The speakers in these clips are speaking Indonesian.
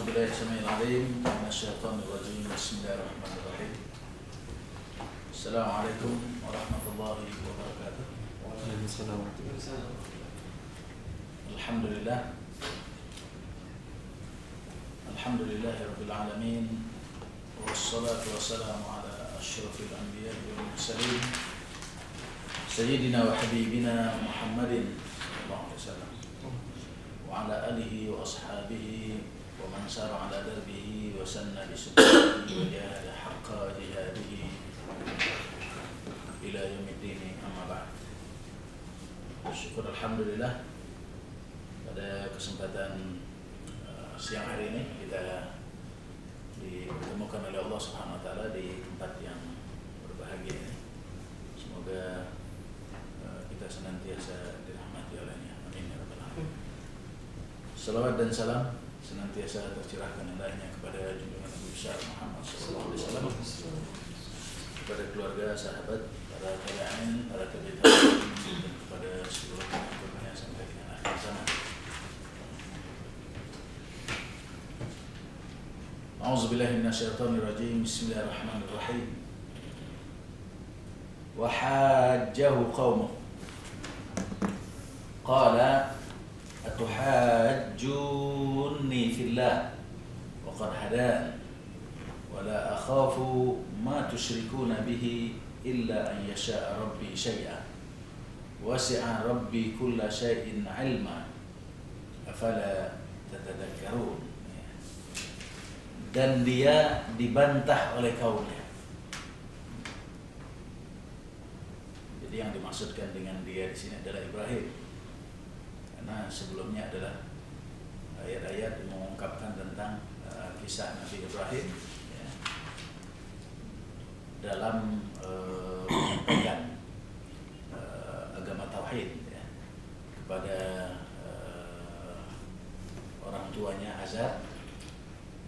بالله السميع العليم من الشيطان الرجيم. بسم الله الرحمن الرحيم. السلام عليكم ورحمة الله وبركاته. وعليكم السلام ورحمة الله. الحمد لله الحمد لله رب العالمين، والصلاة والسلام على أشرف الأنبياء والمرسلين سيدنا وحبيبنا محمد صلى الله عليه وسلم وعلى آله وأصحابه ومن سار على دربه وسن بسنته وجاهد حق جهاده إلى يوم الدين. أما بعد. Syukur alhamdulillah, pada kesempatan siang hari ini kita dipertemukan oleh Allah Subhanahu wa taala di tempat yang berbahagia ini. Semoga kita senantiasa dirahmati olehnya. Amin ya rabbal alamin. Salawat dan salam senantiasa tercurahkan hendaknya kepada junjungan Nabi besar Muhammad sallallahu alaihi wasallam, kepada keluarga, sahabat, para tabi'in, para tabi'in, dan kepada seluruh pengikutnya sampai dengan akhir zaman. A'udzubillahi minasyaitonir rajim. Bismillahirrahmanirrahim. Wa hajjahu qaumuh qala atuhajjunni fillah wa qad hadan wa la akhafu ma tusyrikuna bihi illa an yasha'a rabbi syai'an wasi'a rabbi kulla syai'in 'ilma afala tatadhakkarun. Dan dia dibantah oleh kaumnya. Jadi yang dimaksudkan dengan dia di sini adalah Ibrahim, karena sebelumnya adalah ayat-ayat yang mengungkapkan tentang kisah Nabi Ibrahim ya, dalam menyampaikan agama tauhid ya, kepada orang tuanya Azar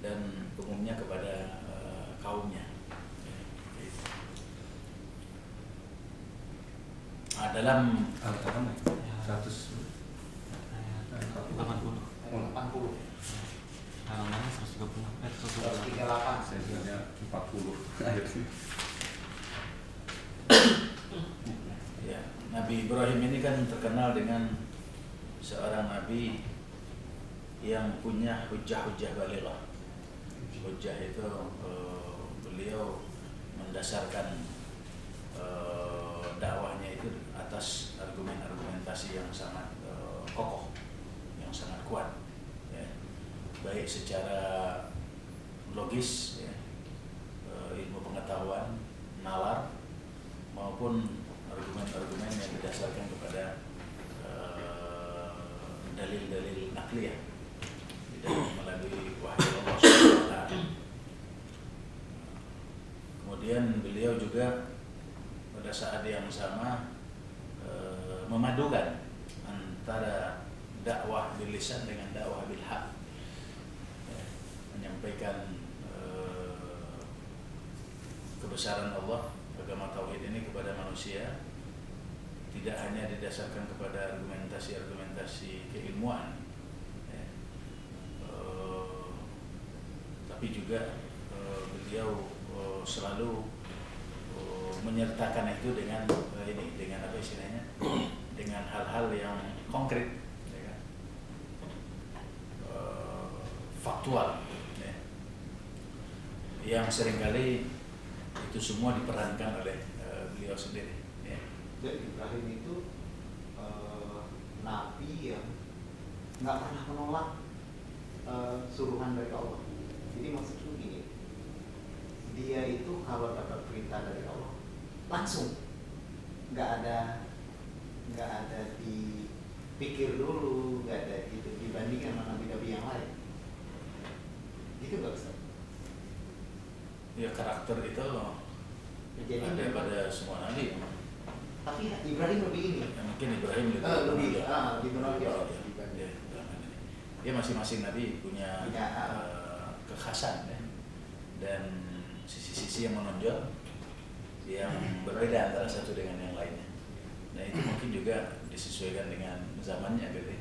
dan umumnya kepada kaumnya. Dalam 180. Halamannya 130. 138. Saya bilangnya 40 ayat ini. Ya, Nabi Ibrahim ini kan terkenal dengan seorang nabi yang punya hujah-hujah balighah. Hujah itu beliau mendasarkan dakwahnya itu atas argumentasi yang sangat kokoh, yang sangat kuat, ya. Baik secara logis, ya, ilmu pengetahuan, nalar, maupun argumen-argumen yang didasarkan kepada dalil-dalil nakliyah melalui wahyu Allah Subhanahu wa taala. Kemudian beliau juga pada saat yang sama memadukan antara dakwah bil lisan dengan dakwah bil haq, ya, menyampaikan kebesaran Allah, agama tauhid ini kepada manusia, tidak hanya didasarkan kepada argumentasi keilmuan, ya, tapi juga beliau selalu menyertakan itu dengan dengan apa istilahnya, dengan hal-hal yang konkret, ya kan? Faktual, ya, yang seringkali itu semua diperankan oleh beliau sendiri, ya. Jadi Ibrahim itu nabi yang nggak pernah menolak suruhan dari Allah. Jadi maksudnya gini, dia itu kalau dapat perintah dari Allah langsung, nggak ada dipikir dulu, nggak ada gitu dibandingkan sama nabi-nabi yang lain. Gitu nggak Ustaz? Ya, karakter itu Jadi ada pada semua nabi. tapi Ibrahim lebih ini. Ya, mungkin Ibrahim lebih menonjol. Dia masing-masing nabi punya Ya. kekhasan, ya, dan sisi-sisi yang menonjol yang berbeda antara satu dengan yang lainnya. Nah, itu mungkin juga disesuaikan dengan zamannya, gitu,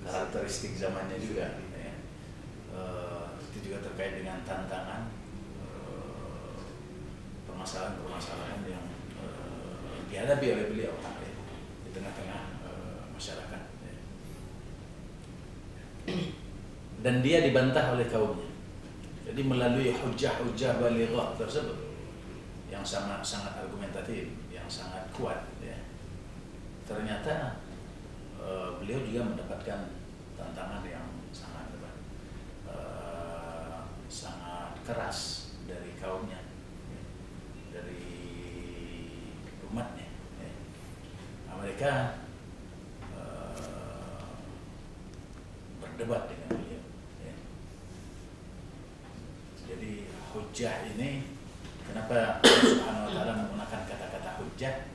karakteristik zamannya juga, ya. itu juga terkait dengan tantangan permasalahan-permasalahan yang dihadapi oleh beliau di tengah-tengah masyarakat. Dan dia dibantah oleh kaumnya. Jadi melalui hujah-hujah balighah tersebut yang sangat argumentatif, yang sangat kuat, ya, ternyata beliau juga mendapatkan tantangan yang sangat keras dari kaumnya, ya, dari umatnya. Ya. Nah, mereka berdebat dengan beliau. Ya. Jadi hujah ini, kenapa Allah Subhanahu wa Ta'ala menggunakan kata-kata hujah?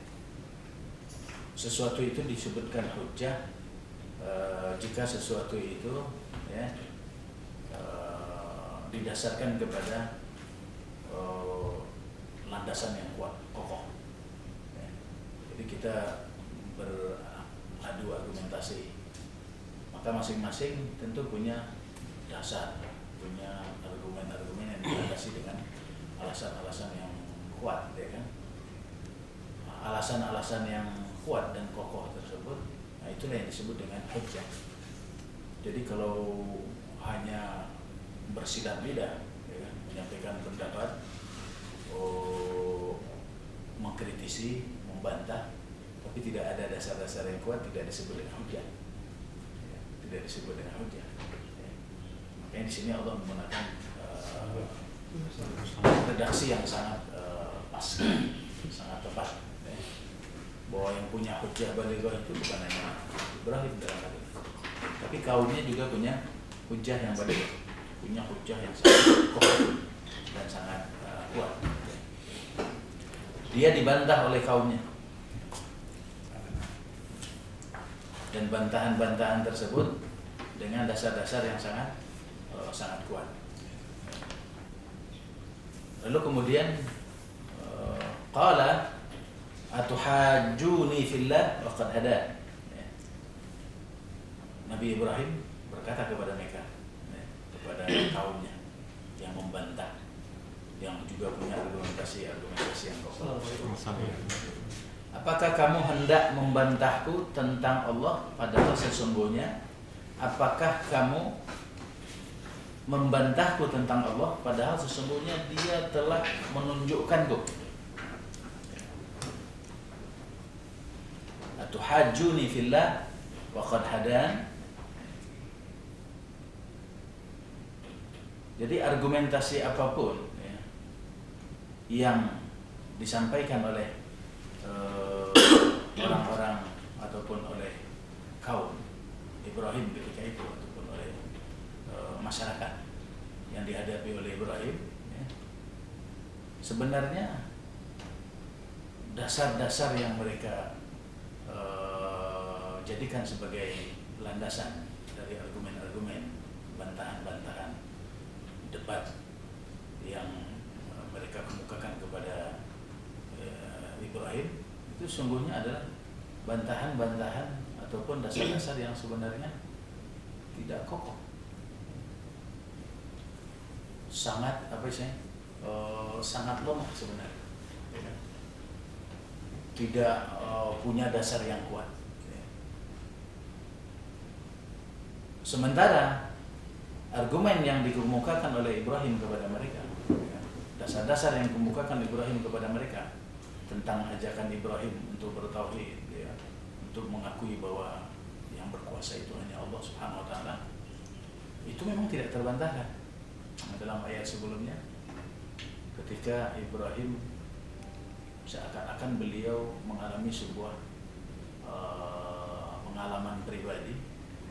Sesuatu itu disebutkan hujah jika sesuatu itu, ya, didasarkan kepada landasan yang kuat, kokoh. Ya. Jadi kita beradu argumentasi, maka masing-masing tentu punya dasar, punya argumen-argumen yang dilandasi dengan alasan-alasan yang kuat, ya kan? Alasan-alasan yang kuat dan kokoh tersebut, nah itulah yang disebut dengan hujjah. Jadi kalau hanya bersilat lidah, ya kan? Menyampaikan pendapat, mengkritisi, membantah, tapi tidak ada dasar-dasar yang kuat, tidak disebut dengan hujjah. Ya, tidak disebut dengan hujjah. Ya. Makanya di sini Allah menggunakan redaksi yang sangat pas, sangat tepat. Ya. Bahwa yang punya hujjah balighah itu bukan hanya Ibrahim dalam hal ini, tapi kaumnya juga punya hujjah yang balighah, punya hujjah yang sangat kokoh dan sangat kuat. Dia dibantah oleh kaumnya, dan bantahan-bantahan tersebut dengan dasar-dasar yang sangat kuat. Lalu kemudian qala atuhajjuni fillah wa qad hada. Nabi Ibrahim berkata kepada mereka, kepada kaumnya yang membantah, yang juga punya argumentasi yang kokoh. Apakah kamu hendak membantahku tentang Allah, padahal sesungguhnya apakah kamu membantahku tentang Allah, padahal sesungguhnya Dia telah menunjukkanku. Atuhajjuni fillah wa qad hadan. Jadi argumentasi apapun, ya, yang disampaikan oleh orang-orang ataupun oleh kaum Ibrahim ketika itu, ataupun oleh masyarakat yang dihadapi oleh Ibrahim, ya, sebenarnya dasar-dasar yang mereka jadikan sebagai landasan dari argumen-argumen, bantahan-bantahan, debat yang mereka kemukakan kepada Ibrahim, itu sungguhnya adalah bantahan-bantahan ataupun dasar-dasar yang sebenarnya tidak kokoh, sangat sangat lemah sebenarnya, ya. Tidak punya dasar yang kuat, ya. Sementara argumen yang dikemukakan oleh Ibrahim kepada mereka, ya, dasar-dasar yang dikemukakan Ibrahim kepada mereka tentang ajakan Ibrahim untuk bertauhid, ya, untuk mengakui bahwa yang berkuasa itu hanya Allah Subhanahu wa Ta'ala, itu memang tidak terbantahkan. Dalam ayat sebelumnya, ketika Ibrahim seakan-akan beliau mengalami sebuah pengalaman pribadi,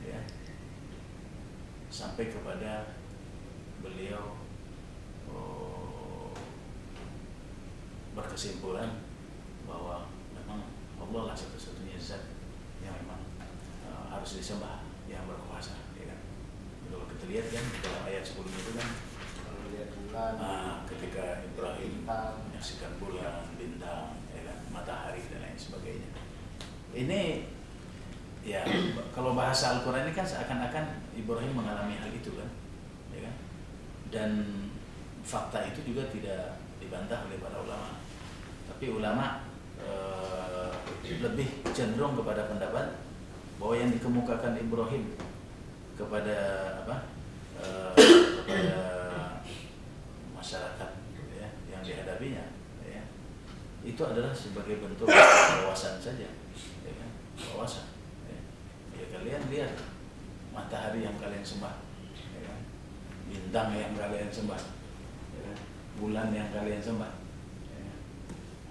ya, sampai kepada beliau berkesimpulan bahwa memang Allah lah satu-satunya zat yang memang harus disembah, yang berkuasa, ya kan? Kalau kita lihat kan dalam ayat sebelumnya itu kan, kalau lihat bulan, ketika Ibrahim menyaksikan bulan, bintang, ya kan, matahari dan lain sebagainya. Ini ya kalau bahasa Al-Quran ini kan seakan-akan Ibrahim mengalami hal itu kan, ya kan? dan fakta itu juga tidak dibantah oleh para ulama. Tapi ulama lebih cenderung kepada pendapat bahwa yang dikemukakan Ibrahim kepada kepada masyarakat ya, yang dihadapinya ya, itu adalah sebagai bentuk wawasan saja ya kan? Wawasan ya. Ya kalian lihat matahari yang kalian sembah ya kan? Bintang yang kalian sembah ya kan? Bulan yang kalian sembah ya kan?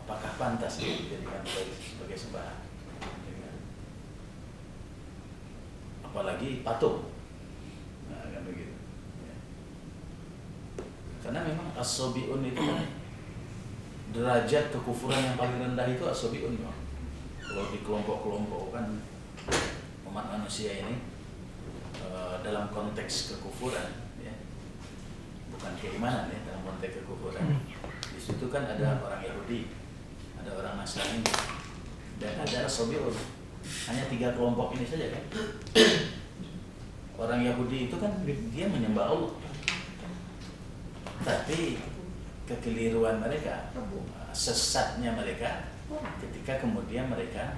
Apakah pantas dijadikan sebagai sembahan ya kan? Apalagi patung. Nah, kan begitu ya. Karena memang as-sabiun itu kan derajat kekufuran yang paling rendah itu as-sabiun memang. Kalau di kelompok-kelompokkan umat manusia ini dalam konteks kekufuran ya, bukan keimanan ya, dalam konteks kekufuran. Di situ kan ada orang Yahudi, ada orang Nasrani, dan ada as-sabiun. Hanya 3 kelompok ini saja kan. Orang Yahudi itu kan dia menyembah Allah, tapi kekeliruan mereka, sesatnya mereka ketika kemudian mereka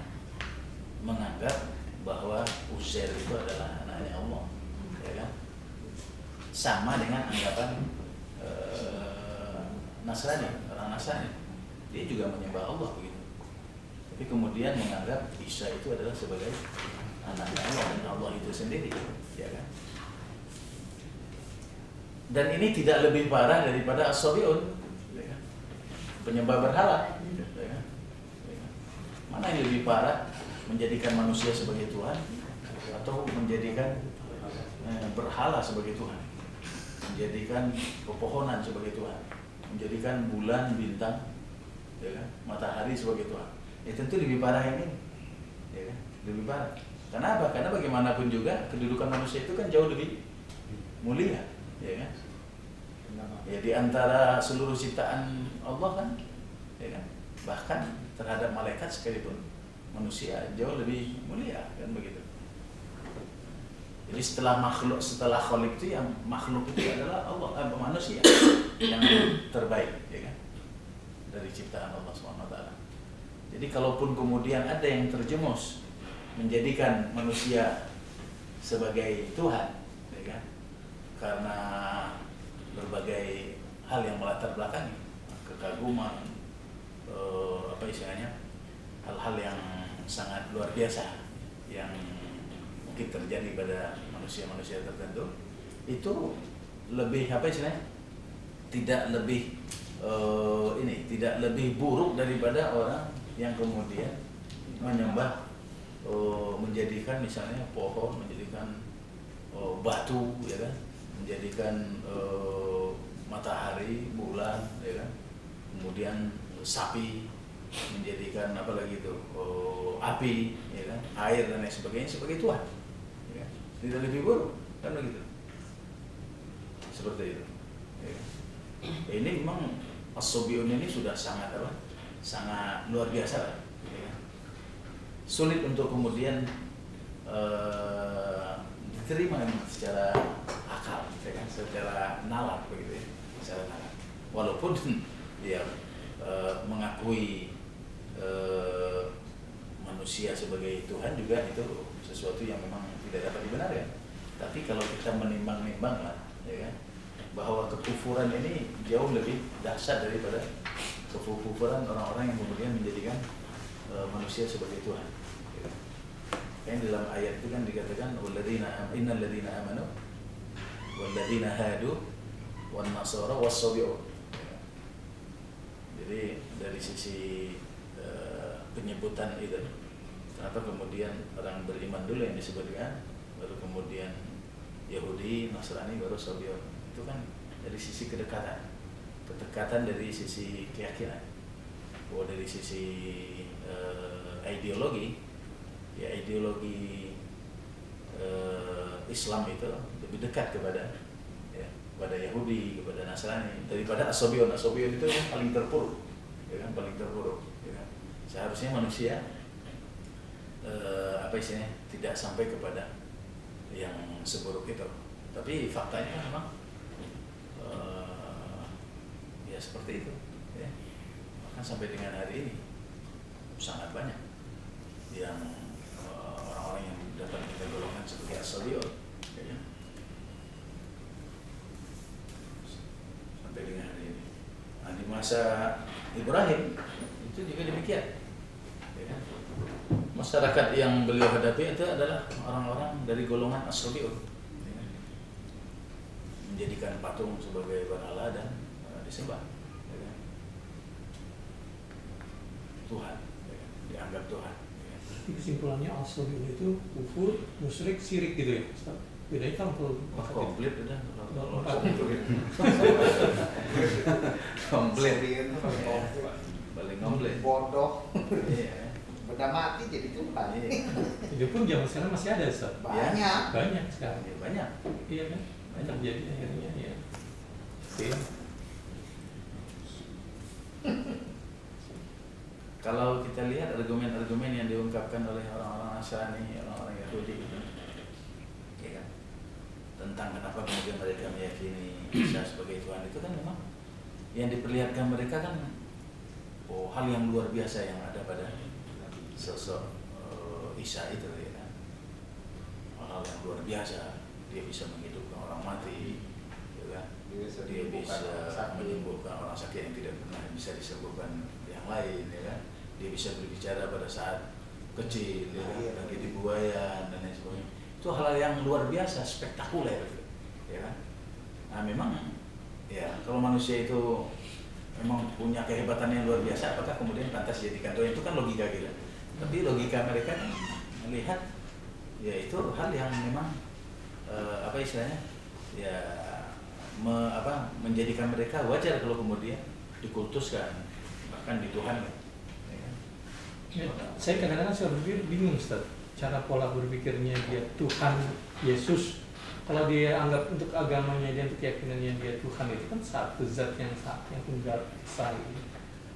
menganggap bahwa Uzair itu adalah anaknya Allah ya kan? Sama dengan anggapan Nasrani, orang Nasrani, dia juga menyembah Allah begitu, tapi kemudian menganggap Isa itu adalah sebagai anaknya Allah dan Allah itu sendiri ya kan? Dan ini tidak lebih parah daripada as-sabiun ya kan? Penyembah berhala ya kan? Mana yang lebih parah, menjadikan manusia sebagai Tuhan atau menjadikan berhala sebagai Tuhan, menjadikan pepohonan sebagai Tuhan, menjadikan bulan, bintang ya kan? Matahari sebagai Tuhan? Ya tentu lebih parah yang ini ya kan? Lebih parah. Kenapa? Karena bagaimanapun juga kedudukan manusia itu kan jauh lebih mulia, ya kan? Ya di antara seluruh ciptaan Allah kan, ya kan? Bahkan terhadap malaikat sekalipun manusia jauh lebih mulia, kan begitu. Jadi setelah khalik itu yang makhluk itu adalah Allah, manusia yang terbaik, ya kan? Dari ciptaan Allah SWT. Jadi kalaupun kemudian ada yang terjemus menjadikan manusia sebagai Tuhan, ya kan? Karena berbagai hal yang melatar belakangi, kekaguman, apa istilahnya, hal-hal yang sangat luar biasa yang mungkin terjadi pada manusia-manusia tertentu, itu lebih apa istilahnya, tidak lebih tidak lebih buruk daripada orang yang kemudian menyembah menjadikan misalnya pohon, menjadikan batu, ya kan, menjadikan matahari, bulan, ya kan, kemudian sapi, menjadikan apa lagi itu api, ya kan, air dan lain sebagainya sebagai Tuhan, ya kan? Tidak lebih buruk, kan begitu, seperti itu. Ya kan? Ini memang as-sabiun ini sudah sangat apa? Sangat luar biasa lah. Sulit untuk kemudian diterima secara akal, ya kan? Secara nalar begitu ya, secara nalar. Walaupun dia mengakui manusia sebagai Tuhan juga itu sesuatu yang memang tidak dapat dibenarkan. Tapi kalau kita menimbang-nimbang lah, ya kan, bahwa kekufuran ini jauh lebih dahsyat daripada kekufuran orang-orang yang kemudian menjadikan manusia sebagai Tuhan. Yang dalam ayat itu kan dikatakan innal ladzina amanu wal ladzina hadu wan nasara was-sabiun. Jadi dari sisi penyebutan itu, kenapa kemudian orang beriman dulu yang disebutkan, baru kemudian Yahudi, Nasrani, baru Sabiun. Itu kan dari sisi kedekatan dari sisi keyakinan. Bahwa dari sisi ideologi, ya ideologi Islam itu lebih dekat kepada Yahudi, kepada Nasrani daripada As-Sabiun. As-Sabiun itu yang paling terpuruk, ya kan, paling terpuruk. Ya kan? Seharusnya manusia apa istilahnya tidak sampai kepada yang seburuk itu. Tapi faktanya memang ya seperti itu ya. Bahkan sampai dengan hari ini sangat banyak yang orang-orang yang dapat kita golongan sebagai as-salihun ya. Sampai dengan hari ini. Nah, di masa Ibrahim itu juga demikian ya. Masyarakat yang beliau hadapi itu adalah orang-orang dari golongan as-salihun ya. Menjadikan patung sebagai berhala dan disembah ya. Tuhan ya. Dianggap Tuhan ya. Kesimpulannya as-salihun itu kufur, musyrik, syirik gitu ya Ustaz? Bedanya kan kalau Komplit udah Empat. komplit Serius, paling komplit bodoh, iya benda mati jadi Tuhan. iya itu pun zaman sekarang masih ada Ustaz. Banyak. Banyak sekarang. iya, banyak Iya kan? Banyak. Terjadi akhirnya ya. Oke. kalau kita lihat argumen-argumen yang diungkapkan oleh orang-orang Nasrani, orang-orang Yahudi itu ya kan, tentang kenapa kemudian mereka meyakini Isa sebagai Tuhan itu kan memang yang diperlihatkan mereka kan hal yang luar biasa yang ada pada sosok Isa itu ya kan, hal yang luar biasa, dia bisa menghidupkan orang mati ya kan, dia bisa menyembuhkan orang sakit yang tidak pernah bisa disembuhkan yang lain ya kan, dia bisa berbicara pada saat kecil ya kan, lagi di buayan dan lain sebagainya. Itu hal yang luar biasa, spektakuler ya kan. Nah memang ya kalau manusia itu memang punya kehebatan yang luar biasa, apakah kemudian pantas dijadikan Tuhan? Itu kan logika kita. Tapi logika mereka kan melihat ya itu hal yang memang apa istilahnya ya menjadikan mereka wajar kalau kemudian dikultuskan, bahkan dituhankan ya kan? Ya, saya kadang-kadang suka berpikir bingung Ustaz, cara pola berpikirnya dia Tuhan Yesus. Kalau dia anggap untuk agamanya dia, untuk keyakinannya dia Tuhan, itu kan satu zat yang tunggal esa gitu.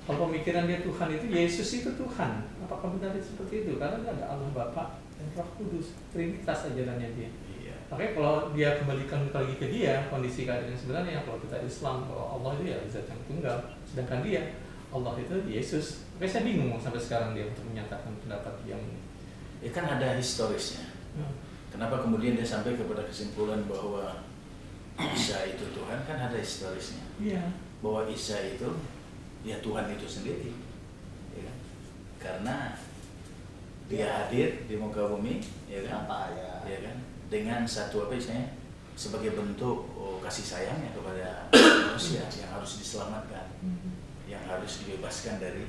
Kalau pemikiran dia Tuhan itu, Yesus itu Tuhan. Apakah benar itu seperti itu? Karena dia ada Allah Bapa dan Roh Kudus, Trinitas ajarannya dia. Iya. Makanya kalau dia kembalikan lagi ke dia, kondisi keadaan yang sebenarnya, kalau kita Islam, bahwa Allah itu ya zat yang tunggal, sedangkan dia Allah itu Yesus. Makanya saya bingung sampai sekarang dia untuk menyatakan pendapat yang Ya kan ada historisnya. Kenapa kemudian dia sampai kepada kesimpulan bahwa Isa itu Tuhan, kan ada historisnya. Iya. Bahwa Isa itu ya Tuhan itu sendiri. Ya kan? Karena dia hadir di muka bumi, ya kan? Ya kan? Dengan satu apa istilahnya? Sebagai bentuk kasih sayangnya kepada manusia yang harus diselamatkan, yang harus dibebaskan dari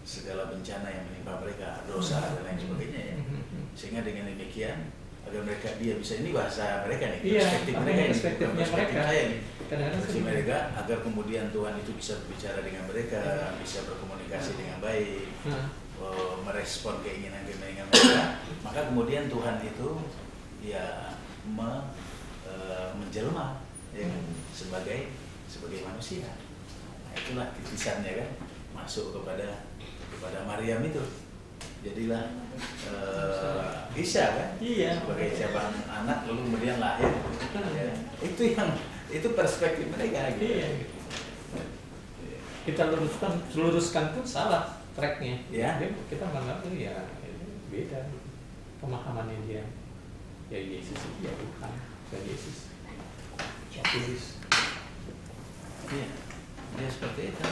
segala bencana yang menimpa mereka, dosa dan lain sebagainya ya. Sehingga dengan demikian agar dia bisa, ini bahasa mereka nih, perspektif mereka ini, bukan perspektif saya nih. Perspektif mereka agar kemudian Tuhan itu bisa berbicara dengan mereka, bisa berkomunikasi dengan baik, merespon keinginan-keinginan mereka. Maka kemudian Tuhan itu ya menjelma ya, sebagai manusia. Nah, itulah titisannya kan, masuk kepada Maryam itu, jadilah Isa kan, sebagai cabang anak, lalu kemudian lahir ya. Itu perspektif mereka gitu. Iya. Kita luruskan pun salah tracknya ya. Kita menganggap itu ya beda pemahamannya dia, ya Yesus itu ya Tuhan, ya Yesus Iya, ya seperti itu.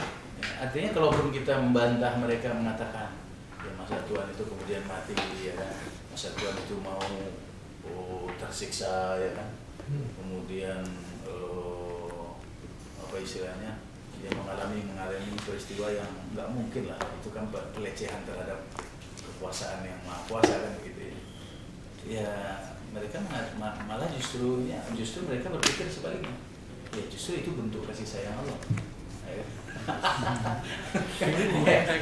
Artinya kalaupun kita membantah mereka mengatakan ya masa Tuhan itu kemudian mati ya kan, masa Tuhan itu mau tersiksa ya kan, kemudian apa istilahnya dia mengalami peristiwa yang nggak mungkin lah, itu kan pelecehan terhadap kekuasaan yang maha kuasa kan gitu ya. Ya mereka malah justru mereka berpikir sebaliknya, ya justru itu bentuk kasih sayang Allah ya.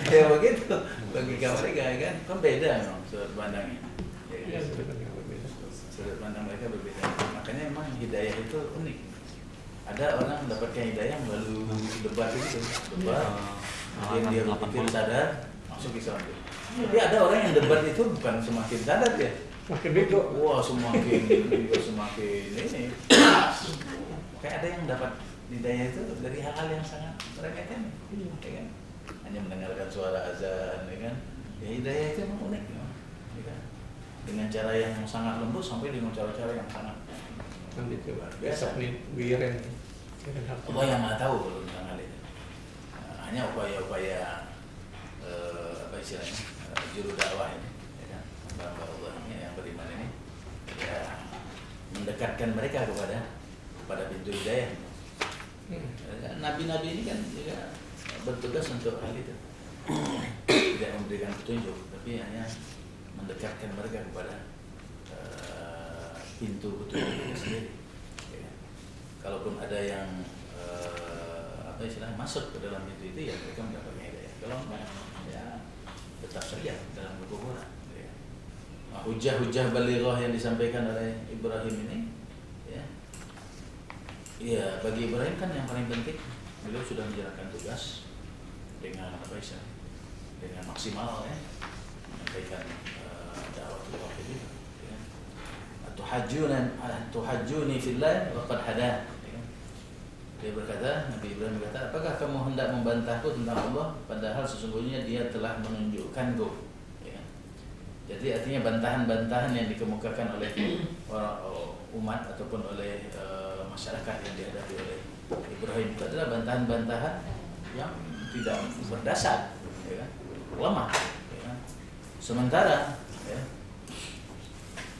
Ya begitu bagi mereka kan beda memang sudut pandangnya ya, sudut pandang mereka berbeda. Makanya memang hidayah itu unik. Ada orang mendapatkan hidayah melalui debat itu, kemudian dia berpikir sadar masuk Islam. Tapi ada orang yang debat itu bukan semakin sadar ya, makin bego. Wah semakin ini. Kayak ada yang hidayah itu dari hal-hal yang sangat remeh-temeh, ya kan? Hanya mendengarkan suara azan, ya kan? Ya hidayah itu memang unik, ya kan? Dengan cara yang sangat lembut sampai dengan cara-cara yang sangat Kan itu luar biasa biasa. nih wiren hati. Allah yang maha tahu kalau tentang hal itu. Hanya upaya-upaya apa istilahnya juru dakwah ini, ya kan? Hamba Allah ini yang beriman ini, ya mendekatkan mereka kepada pintu hidayah. Nabi-nabi ini kan juga bertugas untuk hal itu, tidak memberikan petunjuk, tapi hanya mendekatkan mereka kepada pintu petunjuk itu sendiri. Ya. Kalaupun ada yang apa istilahnya masuk ke dalam pintu itu, ya mereka mendapatkan hidayah. Kalau enggak, ya tetap saja dalam kekufuran. Ya. Nah, hujah-hujah balighah yang disampaikan oleh Ibrahim ini, ya bagi Ibrahim kan yang paling penting, beliau sudah menjalankan tugas dengan apa istilahnya, dengan maksimal, ya, menyampaikan dakwah tauhid itu. Tuhajjuni fillah wa qad hadan. Dia berkata, Nabi Ibrahim berkata, apakah kamu hendak membantahku tentang Allah padahal sesungguhnya Dia telah menunjukkanku. Ya. Jadi artinya bantahan-bantahan yang dikemukakan oleh umat ataupun oleh masyarakat yang dihadapi oleh Ibrahim itu adalah bantahan-bantahan yang tidak berdasar, ya kan? Lemah. Ya kan? Sementara ya,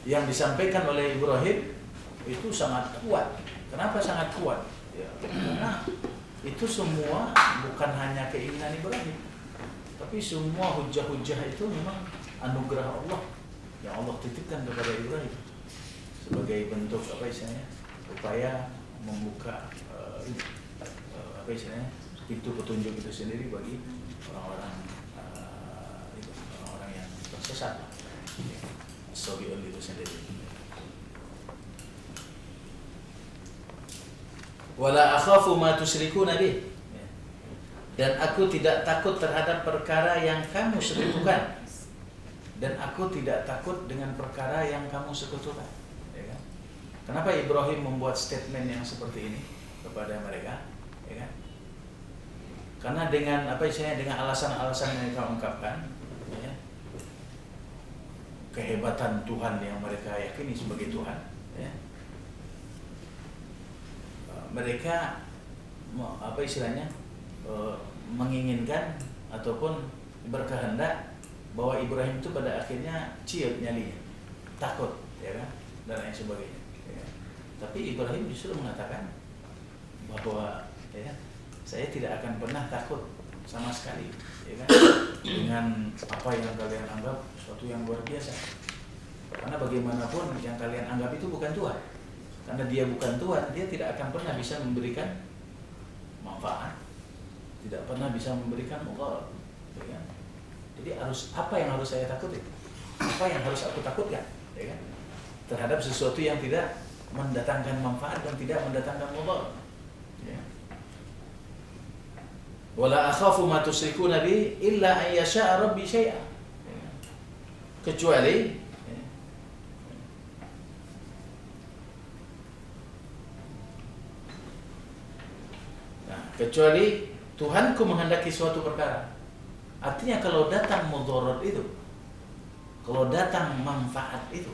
yang disampaikan oleh Ibrahim itu sangat kuat. Kenapa sangat kuat? Ya, karena itu semua bukan hanya keinginan Ibrahim, tapi semua hujah-hujah itu memang anugerah Allah yang Allah titipkan kepada Ibrahim sebagai bentuk apa istilahnya, upaya membuka apa istilahnya, pintu petunjuk itu sendiri bagi orang-orang orang-orang yang tersesat. Sobiul itu sendiri. Wala akhafu ma tusyrikuna bih. Dan aku tidak takut terhadap perkara yang kamu sekutukan. Dan aku tidak takut dengan perkara yang kamu sekutukan. Ya kan? Kenapa Ibrahim membuat statement yang seperti ini kepada mereka? Ya kan? Karena dengan apa istilahnya, dengan alasan-alasan yang mereka ungkapkan, ya, kehebatan Tuhan yang mereka yakini sebagai Tuhan, ya, mereka apa istilahnya menginginkan ataupun berkehendak bahwa Ibrahim itu pada akhirnya ciut nyalinya, takut, ya kan, dan lain sebagainya. Ya. Tapi Ibrahim justru mengatakan bahwa ya, saya tidak akan pernah takut sama sekali, ya kan, dengan apa yang kalian anggap sesuatu yang luar biasa. Karena bagaimanapun yang kalian anggap itu bukan Tuhan. Karena Dia bukan Tuhan, Dia tidak akan pernah bisa memberikan manfaat, tidak pernah bisa memberikan mudarat. Ya kan? Jadi apa yang harus saya takuti? Apa yang harus aku takutkan? Ya kan? Terhadap sesuatu yang tidak mendatangkan manfaat dan tidak mendatangkan mudarat. Ya. Wala akhafu ma tusyrikuna bi illa an yasha rabbi syai'a. Ya. Kecuali Tuhanku menghendaki suatu perkara. Artinya kalau datang mudarat itu, kalau datang manfaat itu,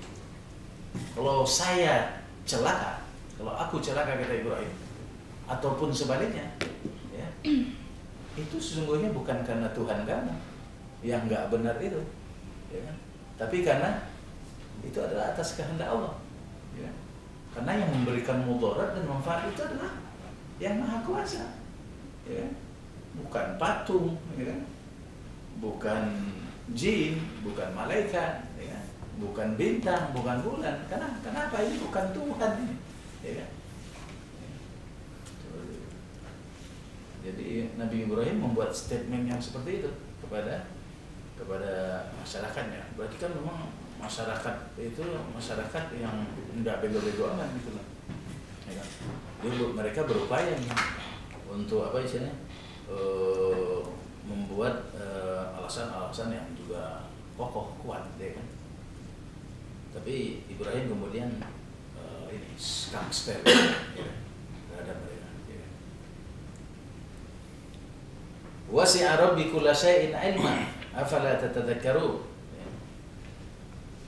kalau saya celaka, kalau aku celaka kata Ibrahim, ataupun sebaliknya, ya, itu sesungguhnya bukan karena Tuhan kamu yang nggak benar itu, ya kan? Tapi karena itu adalah atas kehendak Allah, ya. Karena yang memberikan mudarat dan manfaat itu adalah yang Maha Kuasa. Ya, bukan patung, ya, bukan jin, bukan malaikat, ya, bukan bintang, bukan bulan. Kenapa ini bukan Tuhan ini? Ya. Jadi Nabi Ibrahim membuat statement yang seperti itu kepada masyarakatnya. Berarti kan memang masyarakat itu masyarakat yang tidak bego-bego amat gitu loh. Ya kan? Jadi mereka berupaya untuk apa istilahnya, membuat alasan-alasan yang juga kokoh, kuat, ya kan. Tapi Ibrahim kemudian ini skangster, ya, terhadap mereka. Ya. Wasi'a rabbi kulla syai'in ilma afala tatadzakkarun.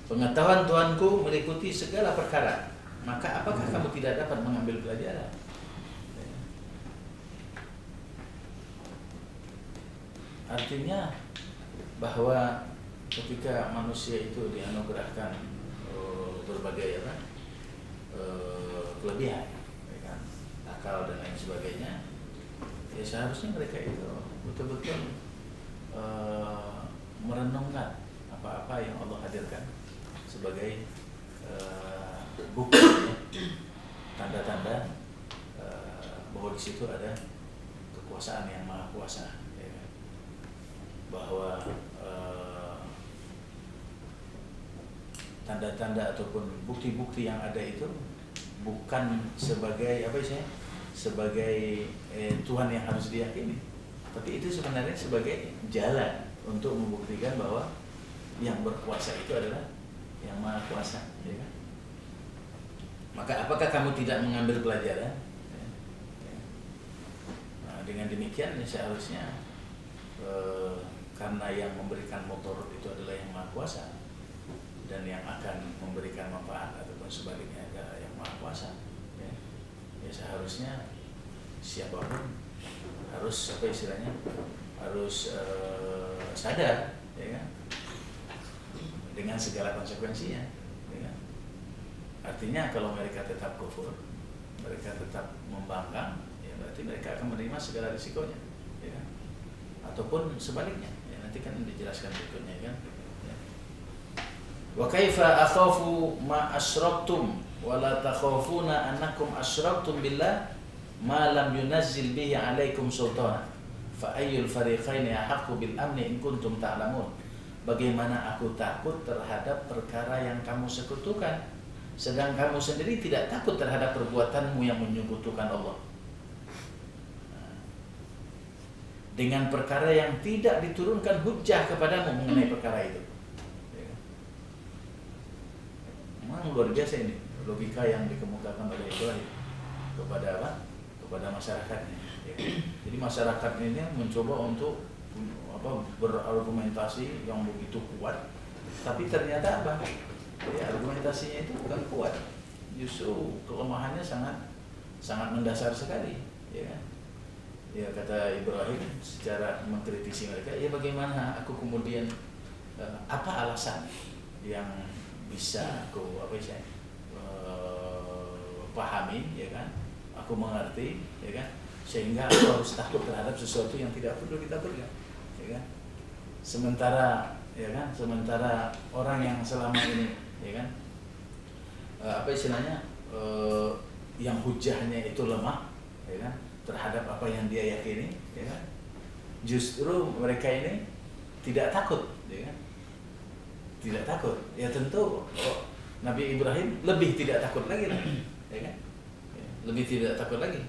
Pengetahuan Tuhanku meliputi segala perkara, maka apakah kamu tidak dapat mengambil pelajaran? Artinya bahwa ketika manusia itu dianugerahkan berbagai kelebihan, ya kan, akal dan lain sebagainya, ya seharusnya mereka itu betul-betul merenungkan apa-apa yang Allah hadirkan sebagai bukti, ya, tanda-tanda bahwa di situ ada kekuasaan yang maha kuasa, ya kan? Bahwa tanda-tanda ataupun bukti-bukti yang ada itu bukan sebagai sebagai Tuhan yang harus diyakini, tapi itu sebenarnya sebagai jalan untuk membuktikan bahwa yang berkuasa itu adalah yang maha kuasa, ya kan? Maka apakah kamu tidak mengambil pelajaran? Nah, dengan demikian ya seharusnya karena yang memberikan motor itu adalah yang maha kuasa, dan yang akan memberikan manfaat ataupun sebaliknya adalah yang maha kuasa, ya, ya seharusnya siapapun harus harus sadar, ya kan, dengan segala konsekuensinya, ya kan? Artinya kalau mereka tetap kufur, mereka tetap membangkang, ya berarti mereka akan menerima segala risikonya, ya kan? Ataupun sebaliknya, ya nanti kan dijelaskan berikutnya, kan. Wa kaifa akhafu ma asyraktum wa la takhafuna annakum asyraktum billah ma lam yunazzil bihi alaikum sultana fa ayyul fariqaini ahaqqu bil amni in kuntum ta'lamun. Bagaimana aku takut terhadap perkara yang kamu sekutukan, sedang kamu sendiri tidak takut terhadap perbuatanmu yang menyekutukan Allah, dengan perkara yang tidak diturunkan hujjah kepadamu mengenai perkara itu. Memang luar biasa ini logika yang dikemukakan oleh Ibrahim kepada apa? Kepada masyarakatnya. Ya. Jadi masyarakat ini mencoba untuk berargumentasi yang begitu kuat, tapi ternyata apa? Ya, argumentasinya itu bukan kuat, justru kelemahannya sangat mendasar sekali, ya kan? Ya kata Ibrahim secara mengkritisi mereka, ya bagaimana aku kemudian apa alasan yang bisa aku pahami, ya kan, aku mengerti, ya kan, sehingga aku harus takut terhadap sesuatu yang tidak perlu ditakutkan, ya kan. Sementara orang yang selama ini, ya kan, yang hujahnya itu lemah, ya kan, terhadap apa yang dia yakini, ya kan, justru mereka ini tidak takut, ya kan. Tidak takut, ya tentu Nabi Ibrahim lebih tidak takut lagi, ya kan? Ya, lebih tidak takut lagi.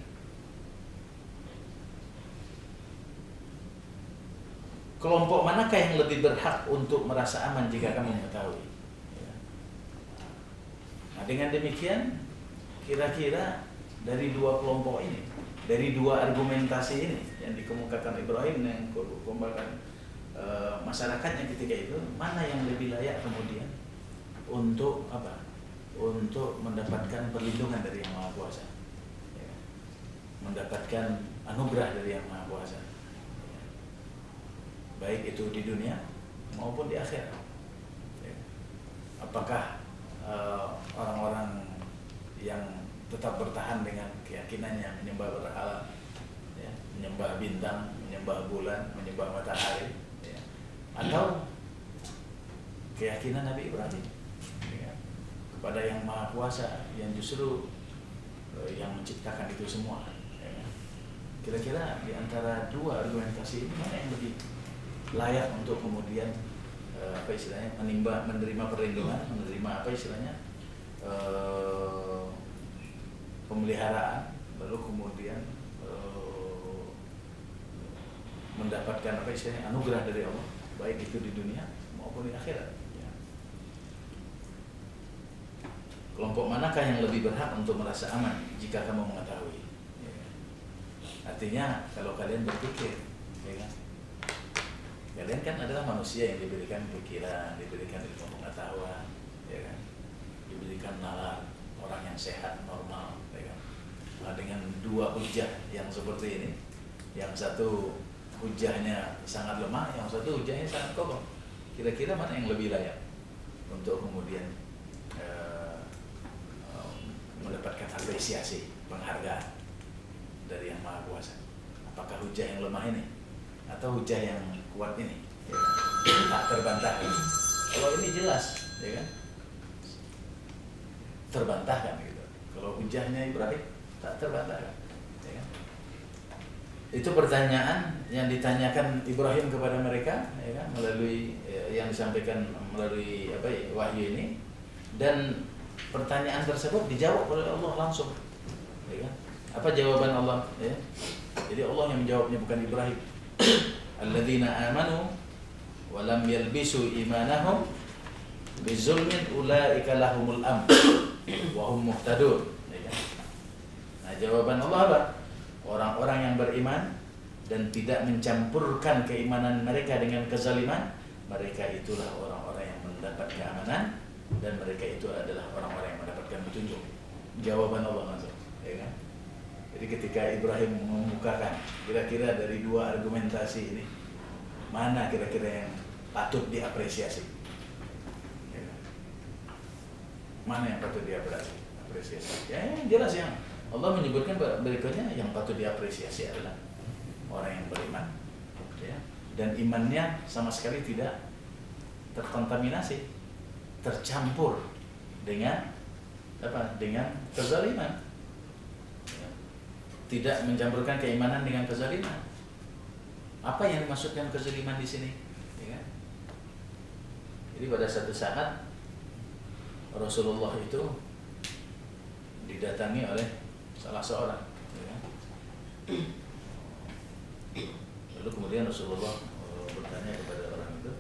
Kelompok manakah yang lebih berhak untuk merasa aman jika kamu mengetahui? Ya. Nah, dengan demikian, kira-kira dari dua kelompok ini, dari dua argumentasi ini yang dikemukakan Ibrahim yang dikemukakan masyarakatnya ketika itu, mana yang lebih layak kemudian untuk apa? Untuk mendapatkan perlindungan dari Yang Maha Kuasa, ya, mendapatkan anugerah dari Yang Maha Kuasa, ya, baik itu di dunia maupun di akhirat. Ya. Apakah orang-orang yang tetap bertahan dengan keyakinannya menyembah berhala, ya, menyembah bintang, menyembah bulan, menyembah matahari, ya, atau keyakinan Nabi Ibrahim, ya, kepada Yang Maha Kuasa yang justru yang menciptakan itu semua, ya. Kira-kira di antara dua argumentasi ini mana yang lebih layak untuk kemudian menerima perlindungan, menerima pemeliharaan, lalu kemudian mendapatkan anugerah dari Allah, baik itu di dunia maupun di akhirat, ya. Kelompok manakah yang lebih berhak untuk merasa aman jika kamu mengetahui, ya. Artinya kalau kalian berpikir ya kan? Kalian kan adalah manusia yang diberikan pikiran, diberikan ilmu pengetahuan, ya kan? Diberikan nalar, orang yang sehat, normal, ya kan? Nah, dengan dua hujah yang seperti ini, yang satu hujahnya sangat lemah, yang satu hujahnya sangat kokoh. Kira-kira mana yang lebih layak untuk kemudian mendapatkan apresiasi, penghargaan dari Yang Maha Kuasa? Apakah hujah yang lemah ini atau hujah yang kuat ini, ya kan? Tak terbantahkan. Kalau ini jelas, ya kan? Terbantahkan gitu. Kalau hujahnya Ibrahim tak terbantahkan, ya kan? Itu pertanyaan yang ditanyakan Ibrahim kepada mereka, ya kan? Melalui yang disampaikan melalui wahyu ini, dan pertanyaan tersebut dijawab oleh Allah langsung, ya kan? Apa jawaban Allah? Ya? Jadi Allah yang menjawabnya, bukan Ibrahim. Alladzina amanu wa lam yalbisu imanahum bizulmin ulaika lahumul amn wa hum muhtadun. Ya kan? Nah, jawaban Allah apa? Orang-orang yang beriman dan tidak mencampurkan keimanan mereka dengan kezaliman, mereka itulah orang-orang yang mendapat keamanan, dan mereka itu adalah orang-orang yang mendapatkan petunjuk. Jawaban Allah langsung, ya kan? Jadi ketika Ibrahim mengemukakan kira-kira dari dua argumentasi ini, mana kira-kira yang patut diapresiasi? Ya kan? Mana yang patut diapresiasi? Ya, yang jelas yang Allah menyebutkan berikutnya, yang patut diapresiasi adalah orang yang beriman, ya, dan imannya sama sekali tidak terkontaminasi, tercampur dengan dengan kezaliman, ya. Tidak mencampurkan keimanan dengan kezaliman. Apa yang dimaksudkan kezaliman di sini? Ya kan? Jadi pada satu saat Rasulullah itu didatangi oleh salah seorang, ya kan? Lalu kemudian Rasulullah bertanya kepada orang itu,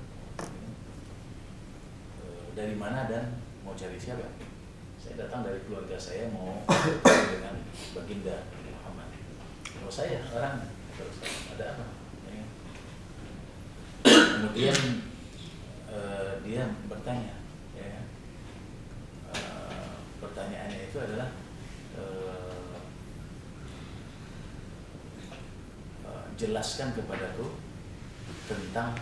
dari mana dan mau cari siapa? Saya datang dari keluarga saya, mau dengan baginda Muhammad. Kalau saya orang, ada apa? Ya. Kemudian dia bertanya, ya, pertanyaannya itu adalah jelaskan kepadaku tentang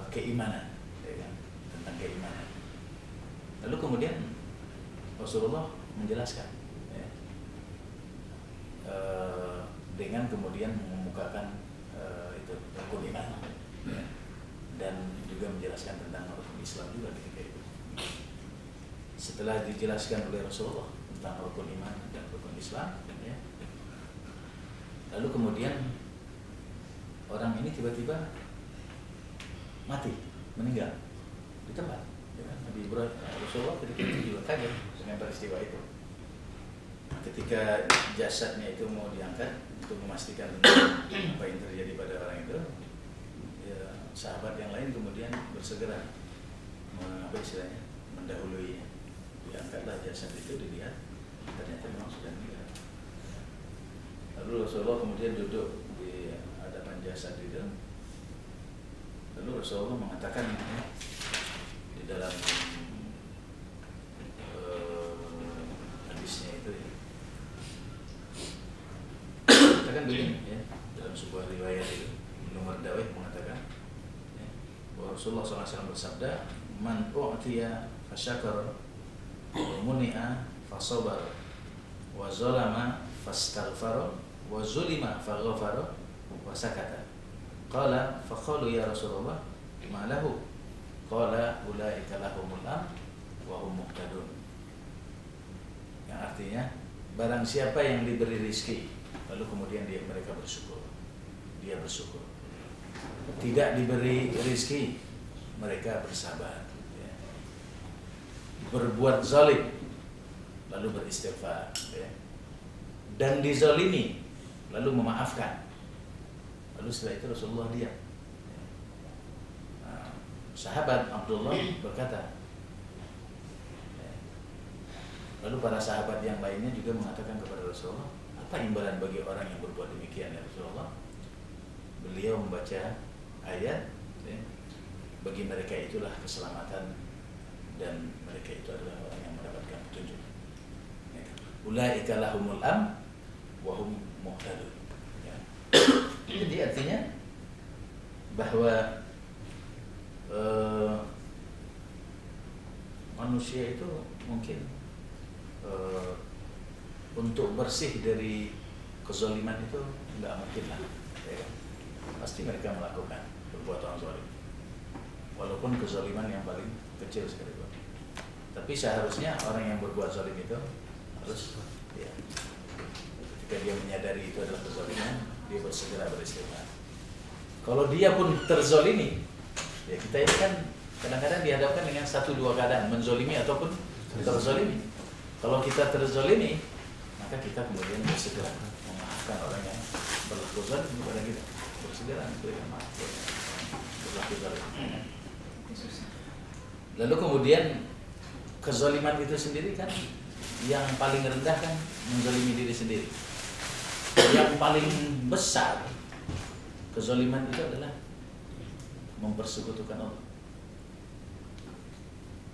keimanan, ya kan? Tentang keimanan. Lalu kemudian Rasulullah menjelaskan, ya, dengan kemudian mengemukakan itu rukun iman, ya, dan juga menjelaskan tentang rukun Islam juga ketika itu. Setelah dijelaskan oleh Rasulullah tentang rukun iman dan rukun Islam, ya, lalu kemudian orang ini tiba-tiba mati, meninggal di tempat. Nabi Ibrahim, Rasulullah ketika itu juga kaget dengan peristiwa itu. Ketika jasadnya itu mau diangkat untuk memastikan apa yang terjadi pada orang itu, ya, sahabat yang lain kemudian bersegera mendahuluinya. Diangkatlah jasad itu, dilihat ternyata memang sudah meninggal. Lalu Rasulullah kemudian duduk di hadapan jasad itu. Lalu Rasulullah mengatakan, ya, di dalam hadisnya itu, ya, katakan begini, ya, dalam sebuah riwayat itu Nomor Dawih mengatakan, ya, bahwa Rasulullah SAW bersabda, man u'tiya fasyakar wa muni'a fasabar wa zalama fastaghfara wa zulima faghfara wa sakata. Qala faqalu ya Rasulullah ma lahu? Qala ulaika lahumul amn wa hum muhtadun. Yang artinya, barang siapa yang diberi rizki lalu kemudian mereka bersyukur, dia bersyukur. Tidak diberi rizki, mereka bersabar, ya. Berbuat zalim lalu beristighfar, ya. Dan dizalimi lalu memaafkan. Lalu setelah itu Rasulullah diam. Sahabat Abdullah berkata, lalu para sahabat yang lainnya juga mengatakan kepada Rasulullah, apa imbalan bagi orang yang berbuat demikian, ya Rasulullah? beliau membaca ayat, ya, bagi mereka itulah keselamatan dan mereka itu adalah orang yang mendapatkan petunjuk. Ya. Ulaika lahumul am wa hum muhtadun. Ya. Jadi artinya bahwa manusia itu mungkin untuk bersih dari kezaliman itu nggak mungkin lah, ya. Pasti mereka melakukan perbuatan zalim, walaupun kezaliman yang paling kecil sekalipun. Tapi seharusnya orang yang berbuat zalim itu harus, ya, ketika dia menyadari itu adalah kezaliman, dia bersegera beristighfar. Kalau dia pun terzolimi, ya kita ini kan kadang-kadang dihadapkan dengan 1-2 keadaan, menzolimi ataupun terzolimi. Kalau kita terzolimi, maka kita kemudian bersegera memaafkan orang yang berlaku zalim kepada kita, bersegera memberikan maaf berlaku zalim. Lalu kemudian kezaliman itu sendiri kan yang paling rendah kan menzalimi diri sendiri. Yang paling besar kezaliman itu adalah mempersekutukan Allah.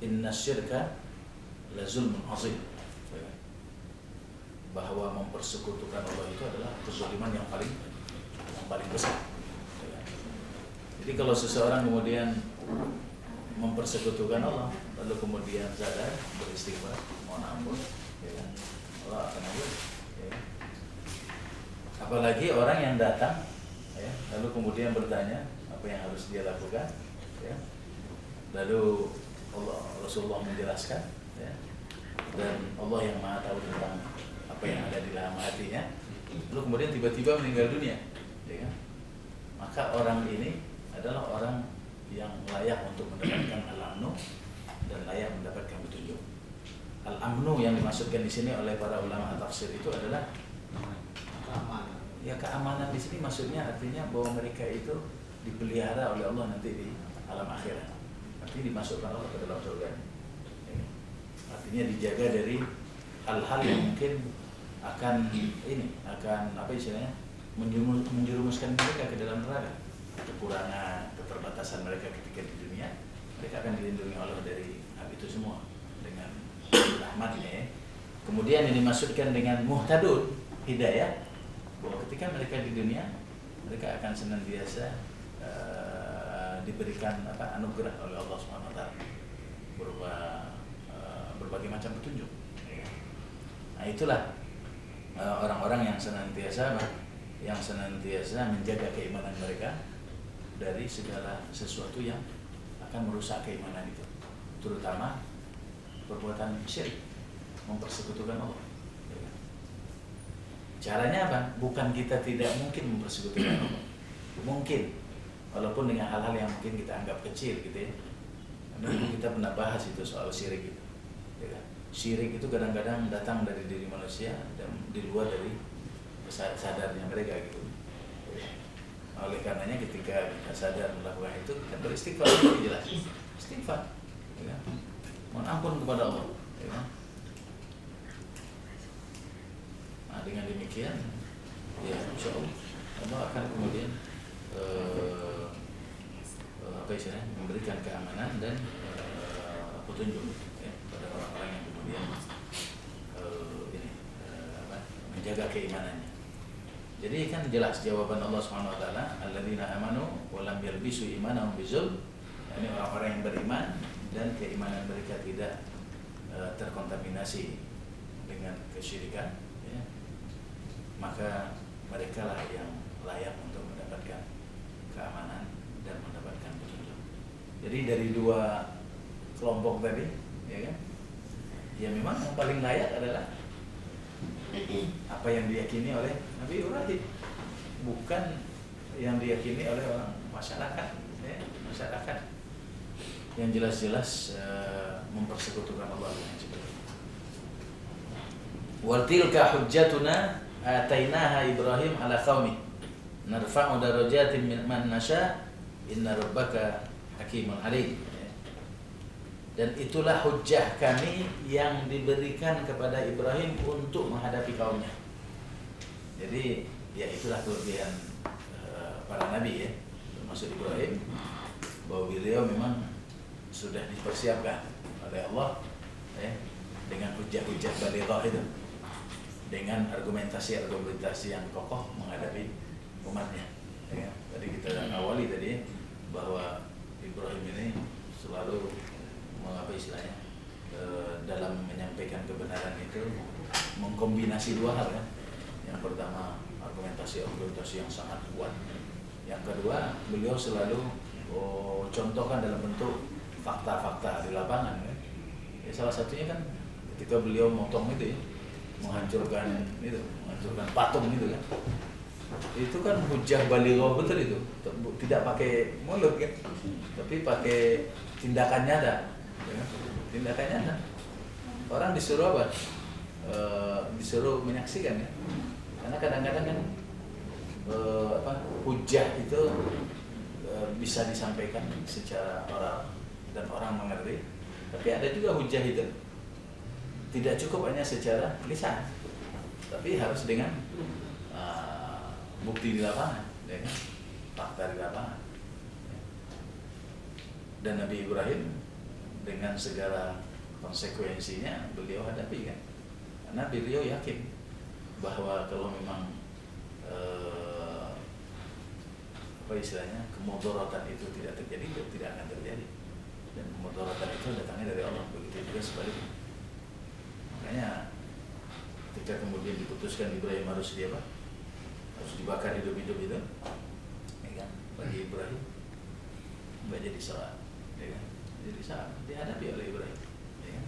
Inna syirka la zulmun azim. Bahwa mempersekutukan Allah itu adalah kezaliman yang paling besar. Jadi kalau seseorang kemudian mempersekutukan Allah, lalu kemudian sadar, beristighfar, mohon ampun, ya, Allah akan ampun. Ya. Apalagi orang yang datang, ya, lalu kemudian bertanya apa yang harus dia lakukan, ya. Lalu Rasulullah menjelaskan, ya, dan Allah yang Maha tahu tentang apa yang ada di dalam hatinya. Lalu kemudian tiba-tiba meninggal dunia, ya kan? Maka orang ini adalah orang yang layak untuk mendapatkan al-amnu dan layak mendapatkan petunjuk. Al-amnu yang dimaksudkan di sini oleh para ulama tafsir itu adalah keamanan. Ya, keamanan di sini maksudnya artinya bahwa mereka itu dipelihara oleh Allah nanti di alam akhirat. Artinya dimasukkan Allah ke dalam surga. Ya. Artinya dijaga dari hal-hal yang mungkin akan apa istilahnya, menjerumuskan mereka ke dalam neraka. Kekurangan, keterbatasan mereka ketika di dunia, mereka akan dilindungi Allah dari hal itu semua dengan rahmatnya, ya. Kemudian yang dimaksudkan dengan muhtadun, hidayah, bahwa ketika mereka di dunia, mereka akan senantiasa diberikan anugerah oleh Allah SWT berupa berbagai macam petunjuk, ya. Nah itulah orang-orang yang senantiasa menjaga keimanan mereka dari segala sesuatu yang akan merusak keimanan itu, terutama perbuatan syirik, mempersekutukan Allah. Caranya apa? Bukan kita tidak mungkin mempersekutukan Allah, mungkin, walaupun dengan hal-hal yang mungkin kita anggap kecil, gitu ya. Karena dulu kita pernah bahas itu soal syirik itu, ya kan? Syirik itu kadang-kadang datang dari diri manusia dan di luar dari sadarnya mereka, gitu. Oleh karenanya ketika kita sadar melakukan itu, kita beristighfar, itu jelas. Istighfar, ya. Mohon ampun kepada Allah, ya. Nah, dengan demikian, ya insya Allah akan kemudian memberikan keamanan dan petunjuk, ya, pada orang-orang yang kemudian menjaga keimanannya. Jadi kan jelas jawaban Allah SWT, alladzina amanu wa lam yalbisu imanahum bizulm, yakni orang-orang yang beriman dan keimanan mereka tidak terkontaminasi dengan kesyirikan, ya. Maka mereka lah yang layak untuk mendapatkan keamanan dan mendapatkan petunjuk. Jadi dari dua kelompok tadi, ya kan, ya memang yang paling layak adalah apa yang diyakini oleh Nabi Ibrahim, bukan yang diyakini oleh orang masyarakat, ya, masyarakat yang jelas-jelas mempersekutukan Allah dengan sebagainya. Wa tilka hujjatuna atainaha Ibrahim ala qaumi narfa'u darajatin man nasha inna rabbaka hakimun alim. Dan itulah hujjah kami yang diberikan kepada Ibrahim untuk menghadapi kaumnya. Jadi ya itulah kelebihan para nabi ya, termasuk Ibrahim, bahwa beliau memang sudah dipersiapkan oleh Allah ya, dengan hujah-hujah balighah itu, dengan argumentasi yang kokoh menghadapi umatnya. Ya, tadi kita awali tadi bahwa Ibrahim ini selalu dalam menyampaikan kebenaran itu mengkombinasi dua hal ya. Yang pertama argumentasi yang sangat kuat. Yang kedua beliau selalu contohkan dalam bentuk fakta-fakta di lapangan ya. Ya, salah satunya kan ketika beliau motong itu ya, menghancurkan patung itu kan. Itu kan hujah balighah betul itu, tidak pakai mulut kan, tapi pakai tindakan nyata ya. Tindakan nyata. Orang disuruh apa? Disuruh menyaksikan ya. Karena kadang-kadang kan hujah itu bisa disampaikan secara oral dan orang mengerti, tapi ada juga hujah itu tidak cukup hanya secara lisan, tapi harus dengan bukti di lapangan, ya kan? Fakta di lapangan. Dan Nabi Ibrahim dengan segala konsekuensinya beliau hadapi kan, karena beliau yakin bahwa kalau memang kemudaratan itu tidak terjadi, tidak akan terjadi, dan kemudaratan itu datangnya dari Allah. Begitu juga sebaliknya. Makanya ketika kemudian diputuskan Ibrahim harus dibakar hidup-hidup itu, ya kan? Bagi Ibrahim nggak jadi salah, ya kan? Jadi salah dihadapi oleh Ibrahim, ya kan?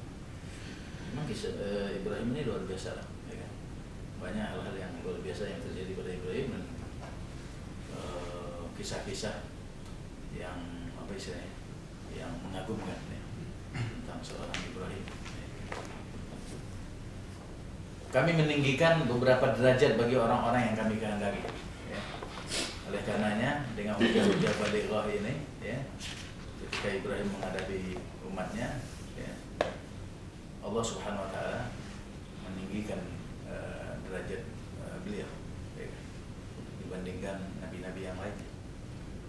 Memang kisah Ibrahim ini luar biasa lah, ya kan? Banyak hal-hal yang luar biasa yang terjadi pada Ibrahim, dan kisah-kisah yang yang mengagumkan ya, tentang seorang Ibrahim. Kami meninggikan beberapa derajat bagi orang-orang yang kami kehendaki. Ya. Oleh karenanya dengan hujah-hujah balighah ini, ya, ketika Ibrahim menghadapi umatnya, ya, Allah Subhanahu Wa Taala meninggikan derajat beliau ya, dibandingkan nabi-nabi yang lainnya.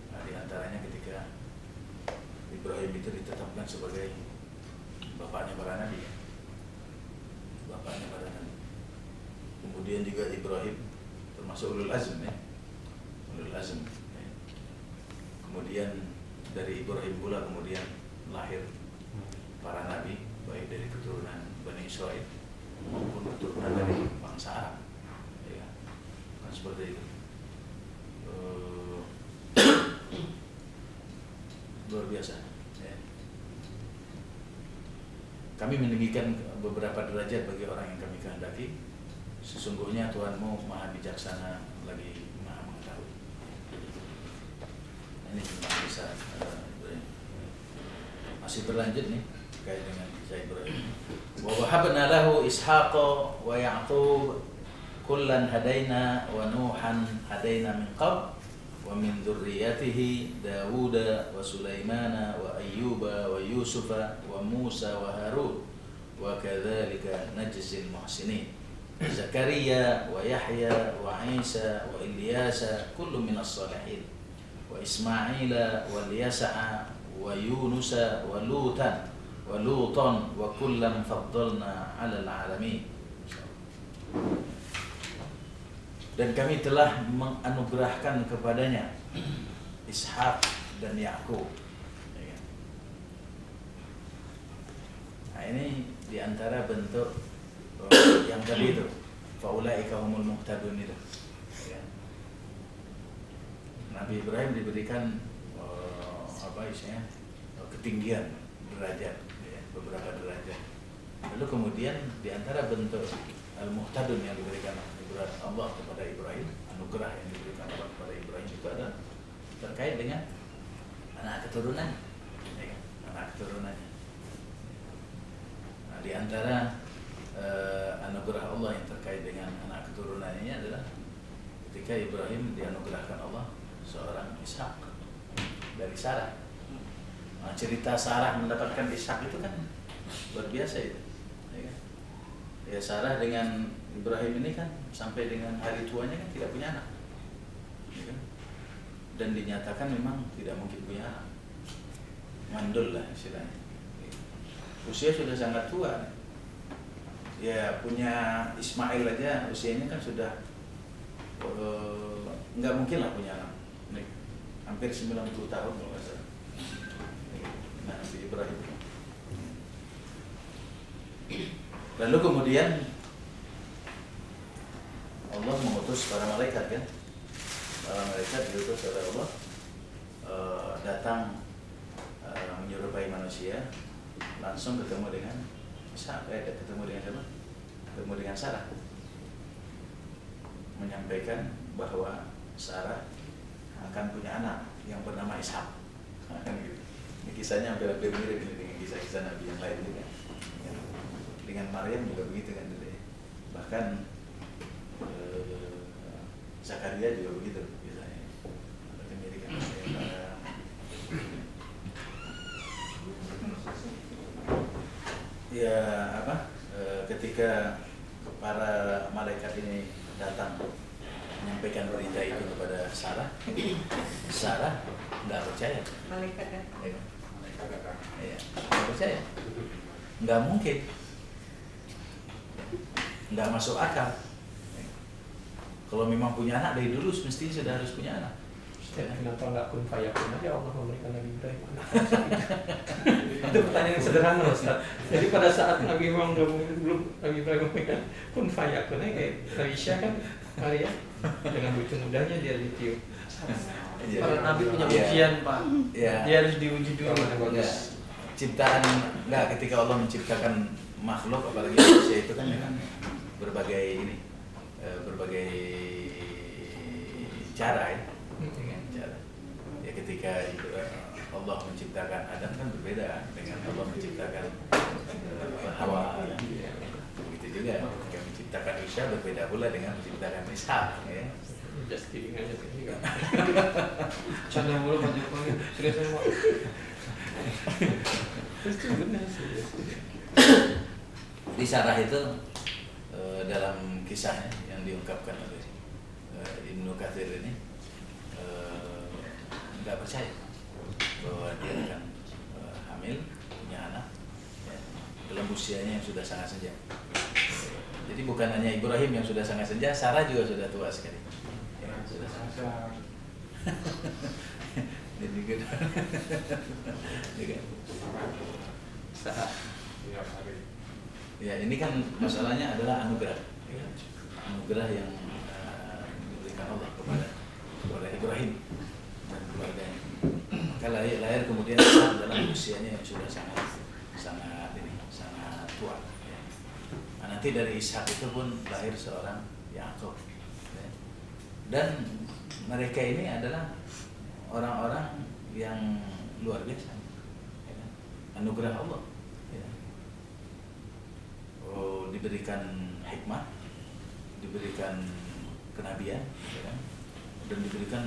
Nah, di antaranya ketika Ibrahim itu ditetapkan sebagai bapaknya para nabi, ya. Bapaknya para nabi. Kemudian juga Ibrahim termasuk ulul azm ya. Ulul azm ya. Kemudian dari Ibrahim pula kemudian lahir para nabi, baik dari keturunan Bani Israil maupun keturunan dari bangsa Arab ya. Kan seperti itu. Luar biasa ya. Kami meninggikan beberapa derajat bagi orang yang kami kehendaki. Sesungguhnya Tuhanmu maha bijaksana lagi maha mengetahui. Ini tentang kisah Ibrahim. Masih berlanjut nih terkait dengan kisah Ibrahim. Wa wahabna lahu Ishaqa wa Ya'qub kullan hadaina wa Nuhan hadaina min qabl wa min dzurriyyatihi Dawud wa Sulaimana wa Ayyuba wa Yusufa wa Musa wa Harun wa kadzalika najzil muhsinin. Zakaria wa Yahya wa Isa wa Ilyasa kullu minas salihin wa Ismaila wa Yasa'a wa Yunusa wa Lutan wa kullan faddalna 'alal 'alamin. Dan kami telah menganugerahkan kepadanya Ishak dan Yakub. Nah, ini diantara bentuk yang tadi itu, faulaika humul muhtadun itu. Ya. Nabi Ibrahim diberikan ketinggian derajat, ya, beberapa derajat. Lalu kemudian diantara bentuk al-muhtadun yang diberikan Allah kepada Ibrahim, anugerah yang diberikan Allah kepada Ibrahim itu adalah terkait dengan anak keturunan, ya, anak keturunannya. Nah, diantara anugerah Allah yang terkait dengan anak keturunannya adalah ketika Ibrahim dianugerahkan Allah seorang Ishak dari Sarah. Nah, cerita Sarah mendapatkan Ishak itu kan luar biasa itu. Ya, Sarah dengan Ibrahim ini kan sampai dengan hari tuanya kan tidak punya anak. Ya kan? dan dinyatakan memang tidak mungkin punya anak, mandul lah istilahnya. Usia sudah sangat tua, ya punya Ismail aja usianya kan sudah nggak mungkin lah punya anak, hampir 90 tahun kalau nggak salah. Nabi Ibrahim. Lalu kemudian Allah mengutus para malaikat kan, para malaikat diutus oleh Allah datang menyerupai manusia, langsung ketemu dengan ketemu dengan siapa? Ketemu dengan Sarah, menyampaikan bahwa Sarah akan punya anak yang bernama Ishak. Ini kisahnya hampir mirip dengan kisah-kisah Nabi yang lain juga. Dengan Maryam juga begitu kan, bahkan Zakaria juga begitu kisahnya. Ya apa? Ketika para malaikat ini datang menyampaikan berita itu kepada Sarah, Sarah nggak percaya. Malaikat kan? Iya, nggak percaya. Nggak mungkin. Nggak masuk akal. Kalau memang punya anak dari dulu mestinya sudah harus punya anak. Kenapa nggak kun fayakun aja Allah memberikan Nabi Ibrahim anak? Itu pertanyaan yang sederhana Ustaz. Jadi pada saat Nabi Ibrahim belum Nabi Ibrahim memberikan kun fayakun aja kayak Aisyah kan Maria dengan lucu mudanya dia ditiup. Para Nabi punya ujian Pak. Dia harus diuji dulu. Ciptaan enggak, ketika Allah menciptakan makhluk apalagi manusia itu kan dengan berbagai cara ya. Ya ketika Allah menciptakan Adam kan berbeda dengan Allah menciptakan Hawa. Begitu juga ketika menciptakan Isya berbeda pula dengan menciptakan Ishak ya. Just kidding aja sih. Canda mulu Pak Jokowi. Serius Pak. Itu benar sih. Di Sarah itu dalam kisahnya yang diungkapkan oleh Ibnu Katsir ini nggak percaya bahwa dia akan hamil, punya anak ya, dalam usianya yang sudah sangat senja. Jadi bukan hanya Ibrahim yang sudah sangat senja, Sarah juga sudah tua sekali. Ya, sudah sangat tua. Jadi gitu. Ya ini kan masalahnya adalah anugerah, ya. Anugerah yang diberikan Allah kepada Ibrahim dan keluarganya. Maka lahir kemudian dalam usianya yang sudah sangat tua. Ya. Nah, nanti dari Ishak itu pun lahir seorang Yakub. Ya. Dan mereka ini adalah orang-orang yang luar biasa, ya. Anugerah Allah. Ya. Diberikan hikmah, diberikan kenabian, ya, dan diberikan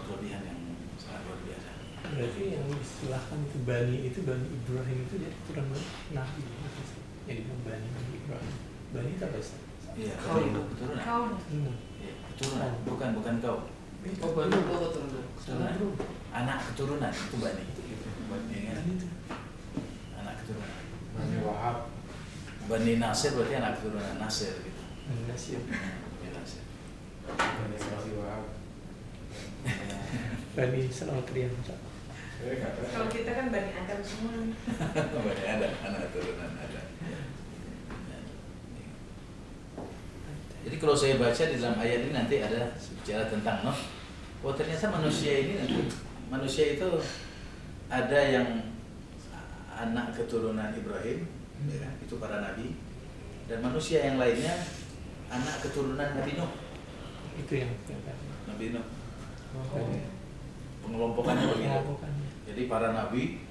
kelebihan yang sangat luar biasa. Berarti yang istilahkan itu Bani Ibrahim itu dia keturunan Nabi. Yang dibilang Bani Ibrahim. Bani itu apa sih? Iya, keturunan. Kaum. Ya, keturunan, bukan kau. Oh Bani itu keturunan. Anak keturunan itu Bani. Bani kan? Anak keturunan. Bani Wahab. Bani Nasir berarti anak keturunan Nasir gitu. Bani Nasir. Ya, Nasir. Bani Wahab. Bani Salawatiyah. Kalau kita kan Bani Adam semua. Bani ada anak keturunan ada. Jadi kalau saya baca di dalam ayat ini nanti ada bicara tentang ternyata manusia itu ada yang anak keturunan Ibrahim, ya, itu para nabi, dan manusia yang lainnya anak keturunan Nabi Nuh. Itu yang Nabi Nuh. Oh. Pengelompokannya begitu. Pengelompokannya. Jadi para nabi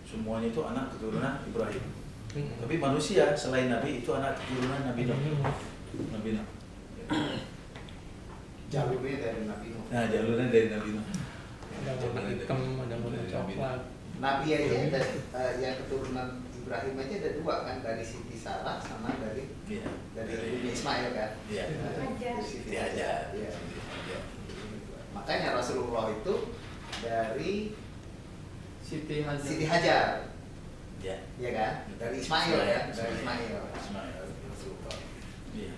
semuanya itu anak keturunan Ibrahim. Tapi manusia selain nabi itu anak keturunan Nabi Nuh. Nabi Nuh. Jalurnya dari Nabi Nuh. Nah, jalurnya dari Nabi Nuh. Ada warna hitam, ada warna coklat. Nabi aja ada yang keturunan Ibrahim aja ada dua kan, dari Siti Sarah sama dari Iya. Ismail kan. Iya. Dari Siti Diajar. Iya. Iya. makanya Rasulullah itu dari Siti Hajar. Siti Hajar, Ya. ya kan? Dari Ismail ya, dari Ismail. Ismail. Iya.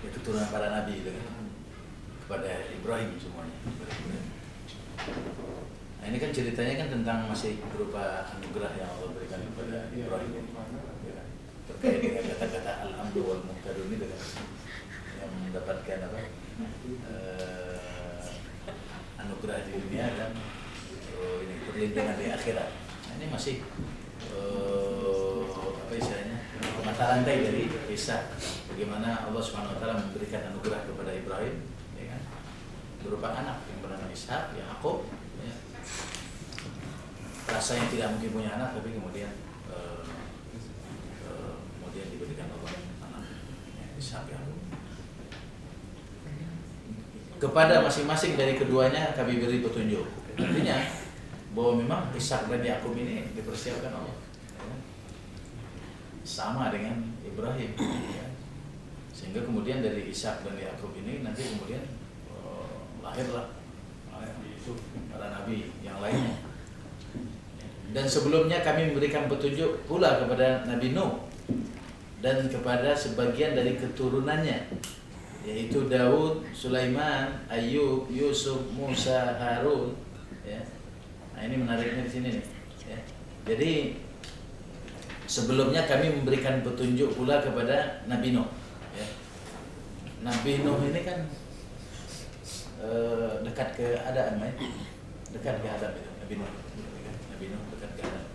Ya keturunan para nabi itu kan. Kepada Ibrahim semuanya. Nah ini kan ceritanya kan tentang masih berupa anugerah yang Allah berikan kepada Ibrahim. Ya. Terkait dengan kata-kata al-amdu wal muhtadun itu kan, yang mendapatkan apa? Anugerah di dunia dan ini perlindungan di akhirat. Nah, ini masih apa istilahnya mata rantai dari kisah bagaimana Allah Subhanahu Wa Taala memberikan anugerah kepada Ibrahim, ya kan? Berupa anak yang bernama Ishak, Yakub, ya. Rasa yang tidak mungkin punya anak, tapi kemudian kemudian diberikan Allah anak, ya, Ishak, Yakub. Kepada masing-masing dari keduanya kami beri petunjuk. Artinya bahwa memang Ishak dan Yakub ini dipersiapkan Allah, ya. Sama dengan Ibrahim, ya. Sehingga kemudian dari Ishak dan Yakub ini nanti kemudian lahirlah Yusuf, para nabi yang lainnya. Dan sebelumnya kami memberikan petunjuk pula kepada Nabi Nuh dan kepada sebagian dari keturunannya, yaitu Daud, Sulaiman, Ayub, Yusuf, Musa, Harun, ya. Nah ini menariknya di sini nih, ya. Jadi sebelumnya kami memberikan petunjuk pula kepada Nabi Nuh, ya. Nabi Nuh ini kan dekat ke Adam, ya. Dekat ke Adam itu Nabi Nuh, Nabi Nuh dekat ke Adam.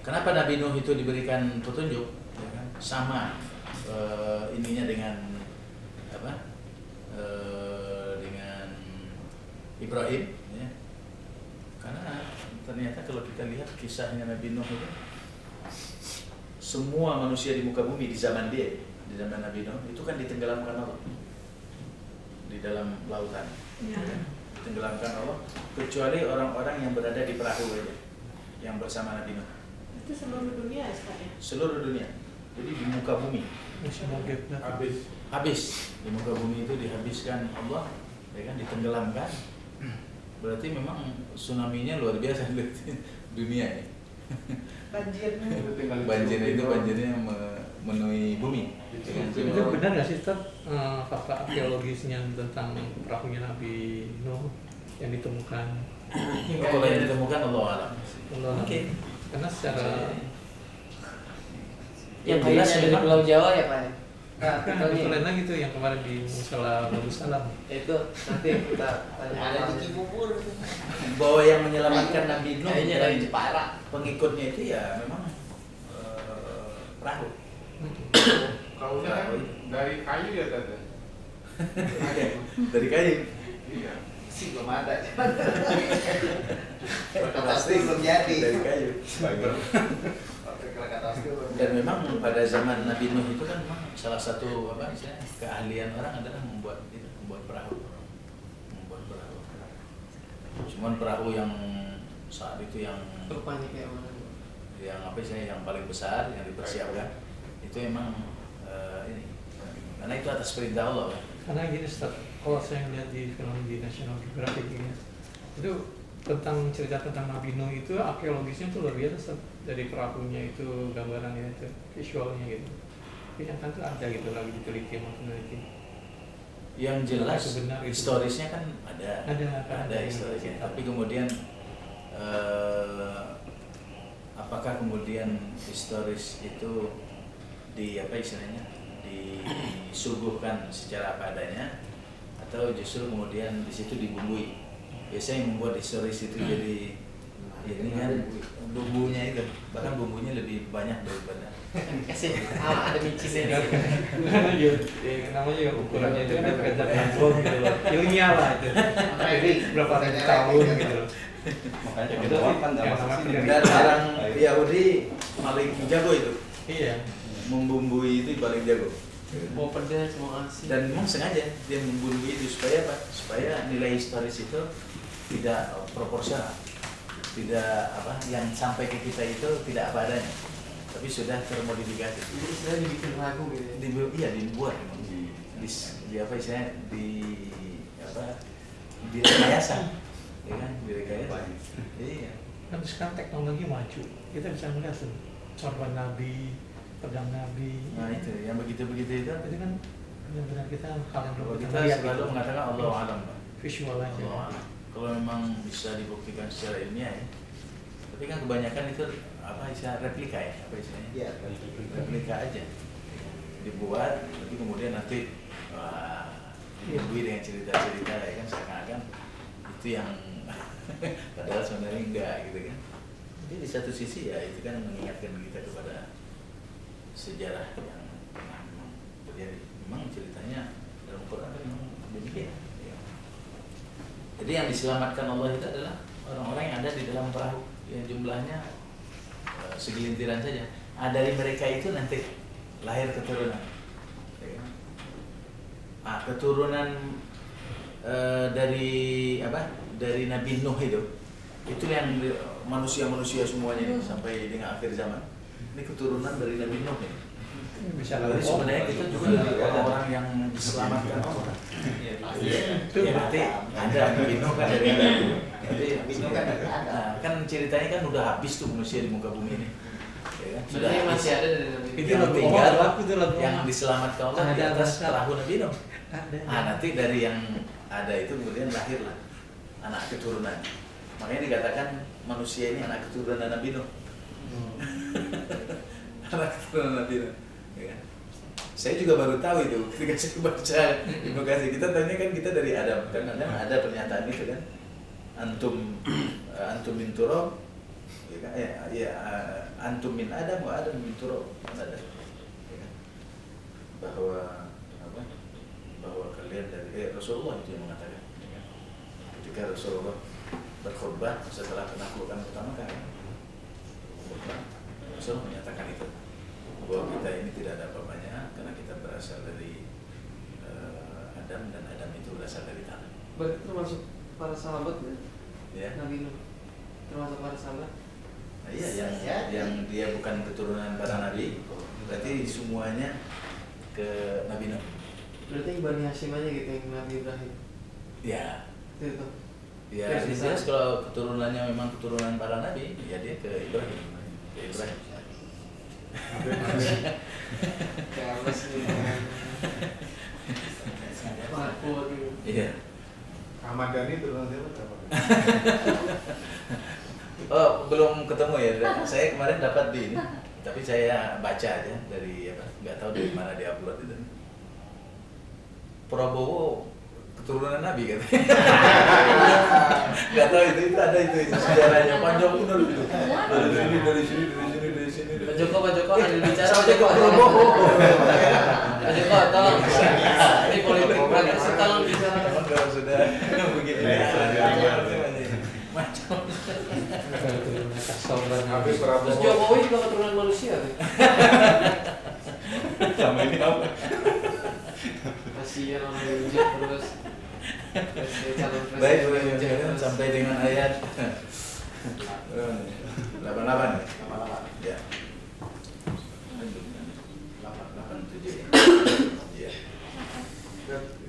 Kenapa Nabi Nuh itu diberikan petunjuk, ya kan? Sama ininya dengan apa? Dengan Ibrahim, ya. Karena ternyata kalau kita lihat kisahnya Nabi Nuh itu, semua manusia di muka bumi di zaman dia, di zaman Nabi Nuh itu kan ditenggelamkan Allah di dalam lautan, Ya. ditenggelamkan Allah, kecuali orang-orang yang berada di perahu aja, yang bersama Nabi Nuh. Itu seluruh dunia ya? Seluruh dunia, jadi di muka bumi habis, di muka bumi itu dihabiskan Allah, ya kan, ditenggelamkan. Berarti memang tsunami-nya luar biasa di dunia ini. Banjirnya. Banjirnya memenuhi bumi. Itu benar nggak sih, Ustaz, fakta arkeologisnya tentang perahunya Nabi Nuh yang ditemukan? Kalau yang ditemukan Allah alam. Oke. Karena secara Yang jelas kayaknya dari memang Pulau Jawa ya Pak? Nah, kan kebetulan lagi tuh yang kemarin di Musola Bagus Salam. itu nanti kita tanya Ada di Cibubur. bahwa yang menyelamatkan Nabi Nuh Kayaknya dan dari Jepara. pengikutnya itu ya memang perahu. Kaunya kan dari kayu ya tante. Dari kayu. Iya. Sih belum ada. Krakatau Steel belum jadi. Dari kayu. Krakatau Steel belum Dan jadi. memang pada zaman Nabi Nuh itu kan memang salah satu apa misalnya keahlian orang adalah membuat perahu. Membuat perahu. Cuman perahu yang saat itu yang rupanya kayak mana? yang apa sih yang paling besar yang dipersiapkan itu emang ini karena itu atas perintah Allah kan? Karena gini, Ustaz, kalau saya lihat di film di National Geographic ini, itu tentang cerita tentang Nabi Nuh itu arkeologisnya tuh luar biasa, Ustaz. Dari perahunya itu gambarannya itu visualnya gitu. Tapi yang kan tuh ada gitu lagi diteliti sama peneliti. Yang jelas Itu benar, itu. historisnya kan ada Ada historisnya, tapi kemudian apakah kemudian historis itu di apa istilahnya disuguhkan secara apa adanya atau justru kemudian di situ dibumbui. Biasanya yang membuat historis itu jadi ini kan bumbunya itu, bahkan bumbunya lebih banyak daripada Kasih ada micinnya di sini. Namanya ya ukurannya itu kan beda handphone gitu loh. Ilmiah lah itu. Jadi berapa ribu tahun gitu loh. Makanya Itu kedua sih kan yang dapat sama sih. peneliti. dan orang Yahudi paling jago itu Iya. membumbui itu paling jago. Mau pedas, mau asin. Dan memang sengaja dia membunuh itu supaya apa? Supaya nilai historis itu tidak proporsional, tidak apa yang sampai ke kita itu tidak apa adanya, tapi sudah termodifikasi. Jadi istilahnya dibikin ragu gitu ya. Iya dibuat memang di apa istilahnya direkayasa, ya kan, direkayasa. Iya. Kan sekarang teknologi maju, kita bisa melihat tuh sorban Nabi, pedang Nabi. Nah itu, yang begitu-begitu itu kan benar-benar kita hal yang belum kita lihat selalu gitu. mengatakan Allah alam, Pak. Visual aja. Allah alam. Kalau memang bisa dibuktikan secara ilmiah ya. Tapi kan kebanyakan itu apa istilah replika ya, apa istilahnya? Iya, Replika aja. Dibuat, tapi kemudian nanti dibuat dengan cerita-cerita ya kan, seakan-akan itu yang padahal sebenarnya enggak gitu kan. Jadi di satu sisi ya itu kan mengingatkan kita kepada sejarah yang pernah memang terjadi. Memang ceritanya dalam Quran kan memang demikian. Ya. Jadi yang diselamatkan Allah itu adalah orang-orang yang ada di dalam perahu yang jumlahnya segelintiran saja. Dari mereka itu nanti lahir keturunan. Ya. Keturunan dari apa? Dari Nabi Nuh itu yang manusia-manusia semuanya sampai dengan akhir zaman. Ini keturunan dari Nabi Nuh ya. Bisa Jadi sebenarnya kita juga dari orang-orang yang diselamatkan Allah. Ya berarti ada Nabi Nuh kan dari Nabi. Nabi Nuh kan ada. Nah, kan ceritanya kan udah habis tuh manusia di muka bumi ini. Ya kan? Sudah masih ada dari Nabi. Itu yang lagu tinggal itu lagu yang diselamatkan Allah di ada atas perahu Nabi Nuh. ada. Nanti dari yang ada itu kemudian lahirlah anak keturunan. Makanya dikatakan manusia ini anak keturunan Nabi Nuh. Anak keturunan Nabi Nuh. Ya. Saya juga baru tahu itu ketika saya baca Ibnu Katsir. Kita tanya kan kita dari Adam, kan ada pernyataan itu kan. Antum min turab. Antum min Adam wa Adam min turab. Ada. Ya. Bahwa kalian dari Rasulullah itu yang mengatakan. Ya. Ketika Rasulullah berkhutbah setelah penaklukan pertama kali, Rasul menyatakan itu bahwa kita ini tidak ada apa-apanya karena kita berasal dari Adam dan Adam itu berasal dari tanah. Berarti termasuk para sahabat Ya. Nabi Nuh termasuk para sahabat. Nah, iya yang dia bukan keturunan para nabi, berarti semuanya ke Nabi Nuh. Berarti Bani Hashim aja gitu yang Nabi Ibrahim. Ya. Itu. Ya, jelas kalau keturunannya memang keturunan para nabi, ya dia ke Ibrahim. Ke Ibrahim. Kelas nih. Makmur. Iya. Ahmad Dhani turunan siapa? Oh, belum ketemu ya. Saya kemarin dapat di ini, tapi saya baca aja dari apa? Nggak tahu dari mana dia upload itu. Prabowo keturunan Nabi katanya. Nggak tahu itu ada itu sejarahnya panjang benar itu. Dari sini. Pak Joko ada bicara Pak Joko. Pak Joko tolong. Ini politik praktis tolong bicara. Kalau sudah begini. Macam. Habis Terus Prabowo. Jokowi juga keturunan manusia. Sama ini apa? Kasihan orang hujat terus. Baik, sampai dengan ayat 88 ya. 87 ya.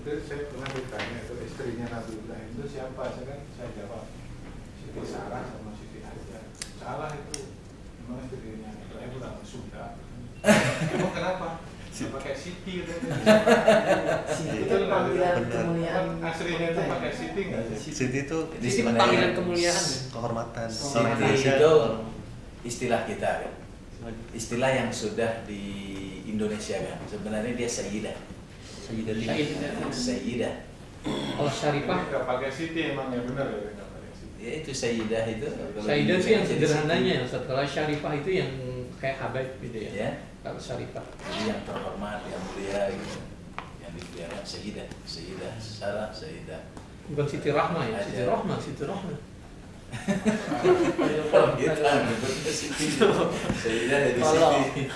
Itu saya pernah ditanya itu istrinya Nabi Ibrahim itu siapa? Saya jawab Siti Sarah sama Siti Hajar. Salah itu memang istrinya Ibrahim udah Sunda. Emang kenapa? Pakai Siti gitu. Itu panggilan kemuliaan. Aslinya itu pakai Siti nggak sih? Siti itu Siti panggilan kemuliaan. kehormatan. Siti itu istilah kita kan. Istilah yang sudah di Indonesia kan. Sebenarnya dia Sayyidah. Sayyidah. Kalau Syarifah, Nggak pakai Siti emang ya benar ya nggak pakai Siti. Ya itu Sayyidah itu. Sayyidah itu yang sederhananya, setelah Syarifah itu yang kayak Habaib gitu ya. Ya. Kalau Syarifah. Jadi yang terhormat, yang mulia gitu. Yang dimuliakan Sayyidah, Sarah, Sayyidah. Bukan Siti Rahma ya, Siti Rahma. Oh gitu, Siti. Sayyidah itu Siti.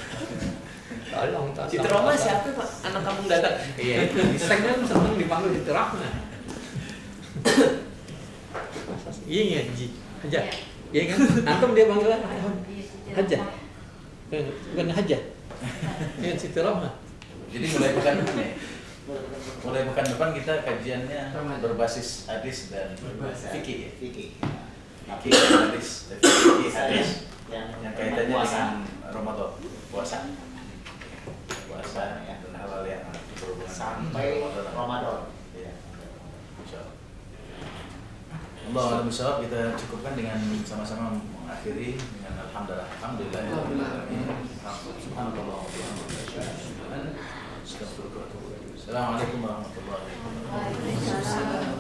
Tolong. Siti Rahma siapa Pak? Anak kampung datang. Iya itu, saya kan seneng dipanggil Siti Rahma. Iya Ji, Haja. Iya kan? Antum dia panggil Haja. Bukan Haja. Iya Siti Rahma. Jadi mulai bukan depan kita kajiannya berbasis hadis dan fikih ya. Fikih. Fikih dan hadis, fikih hadis yang kaitannya puasa. dengan Ramadan, puasa ya, dan hal-hal yang berhubungan Sampai dengan Ramadan. Iya. Insyaallah. Allah alam bisawab, kita cukupkan dengan sama-sama mengakhiri dengan alhamdulillah. Subhanallah wa bihamdihi. Assalamualaikum warahmatullahi wabarakatuh. Waalaikumsalam.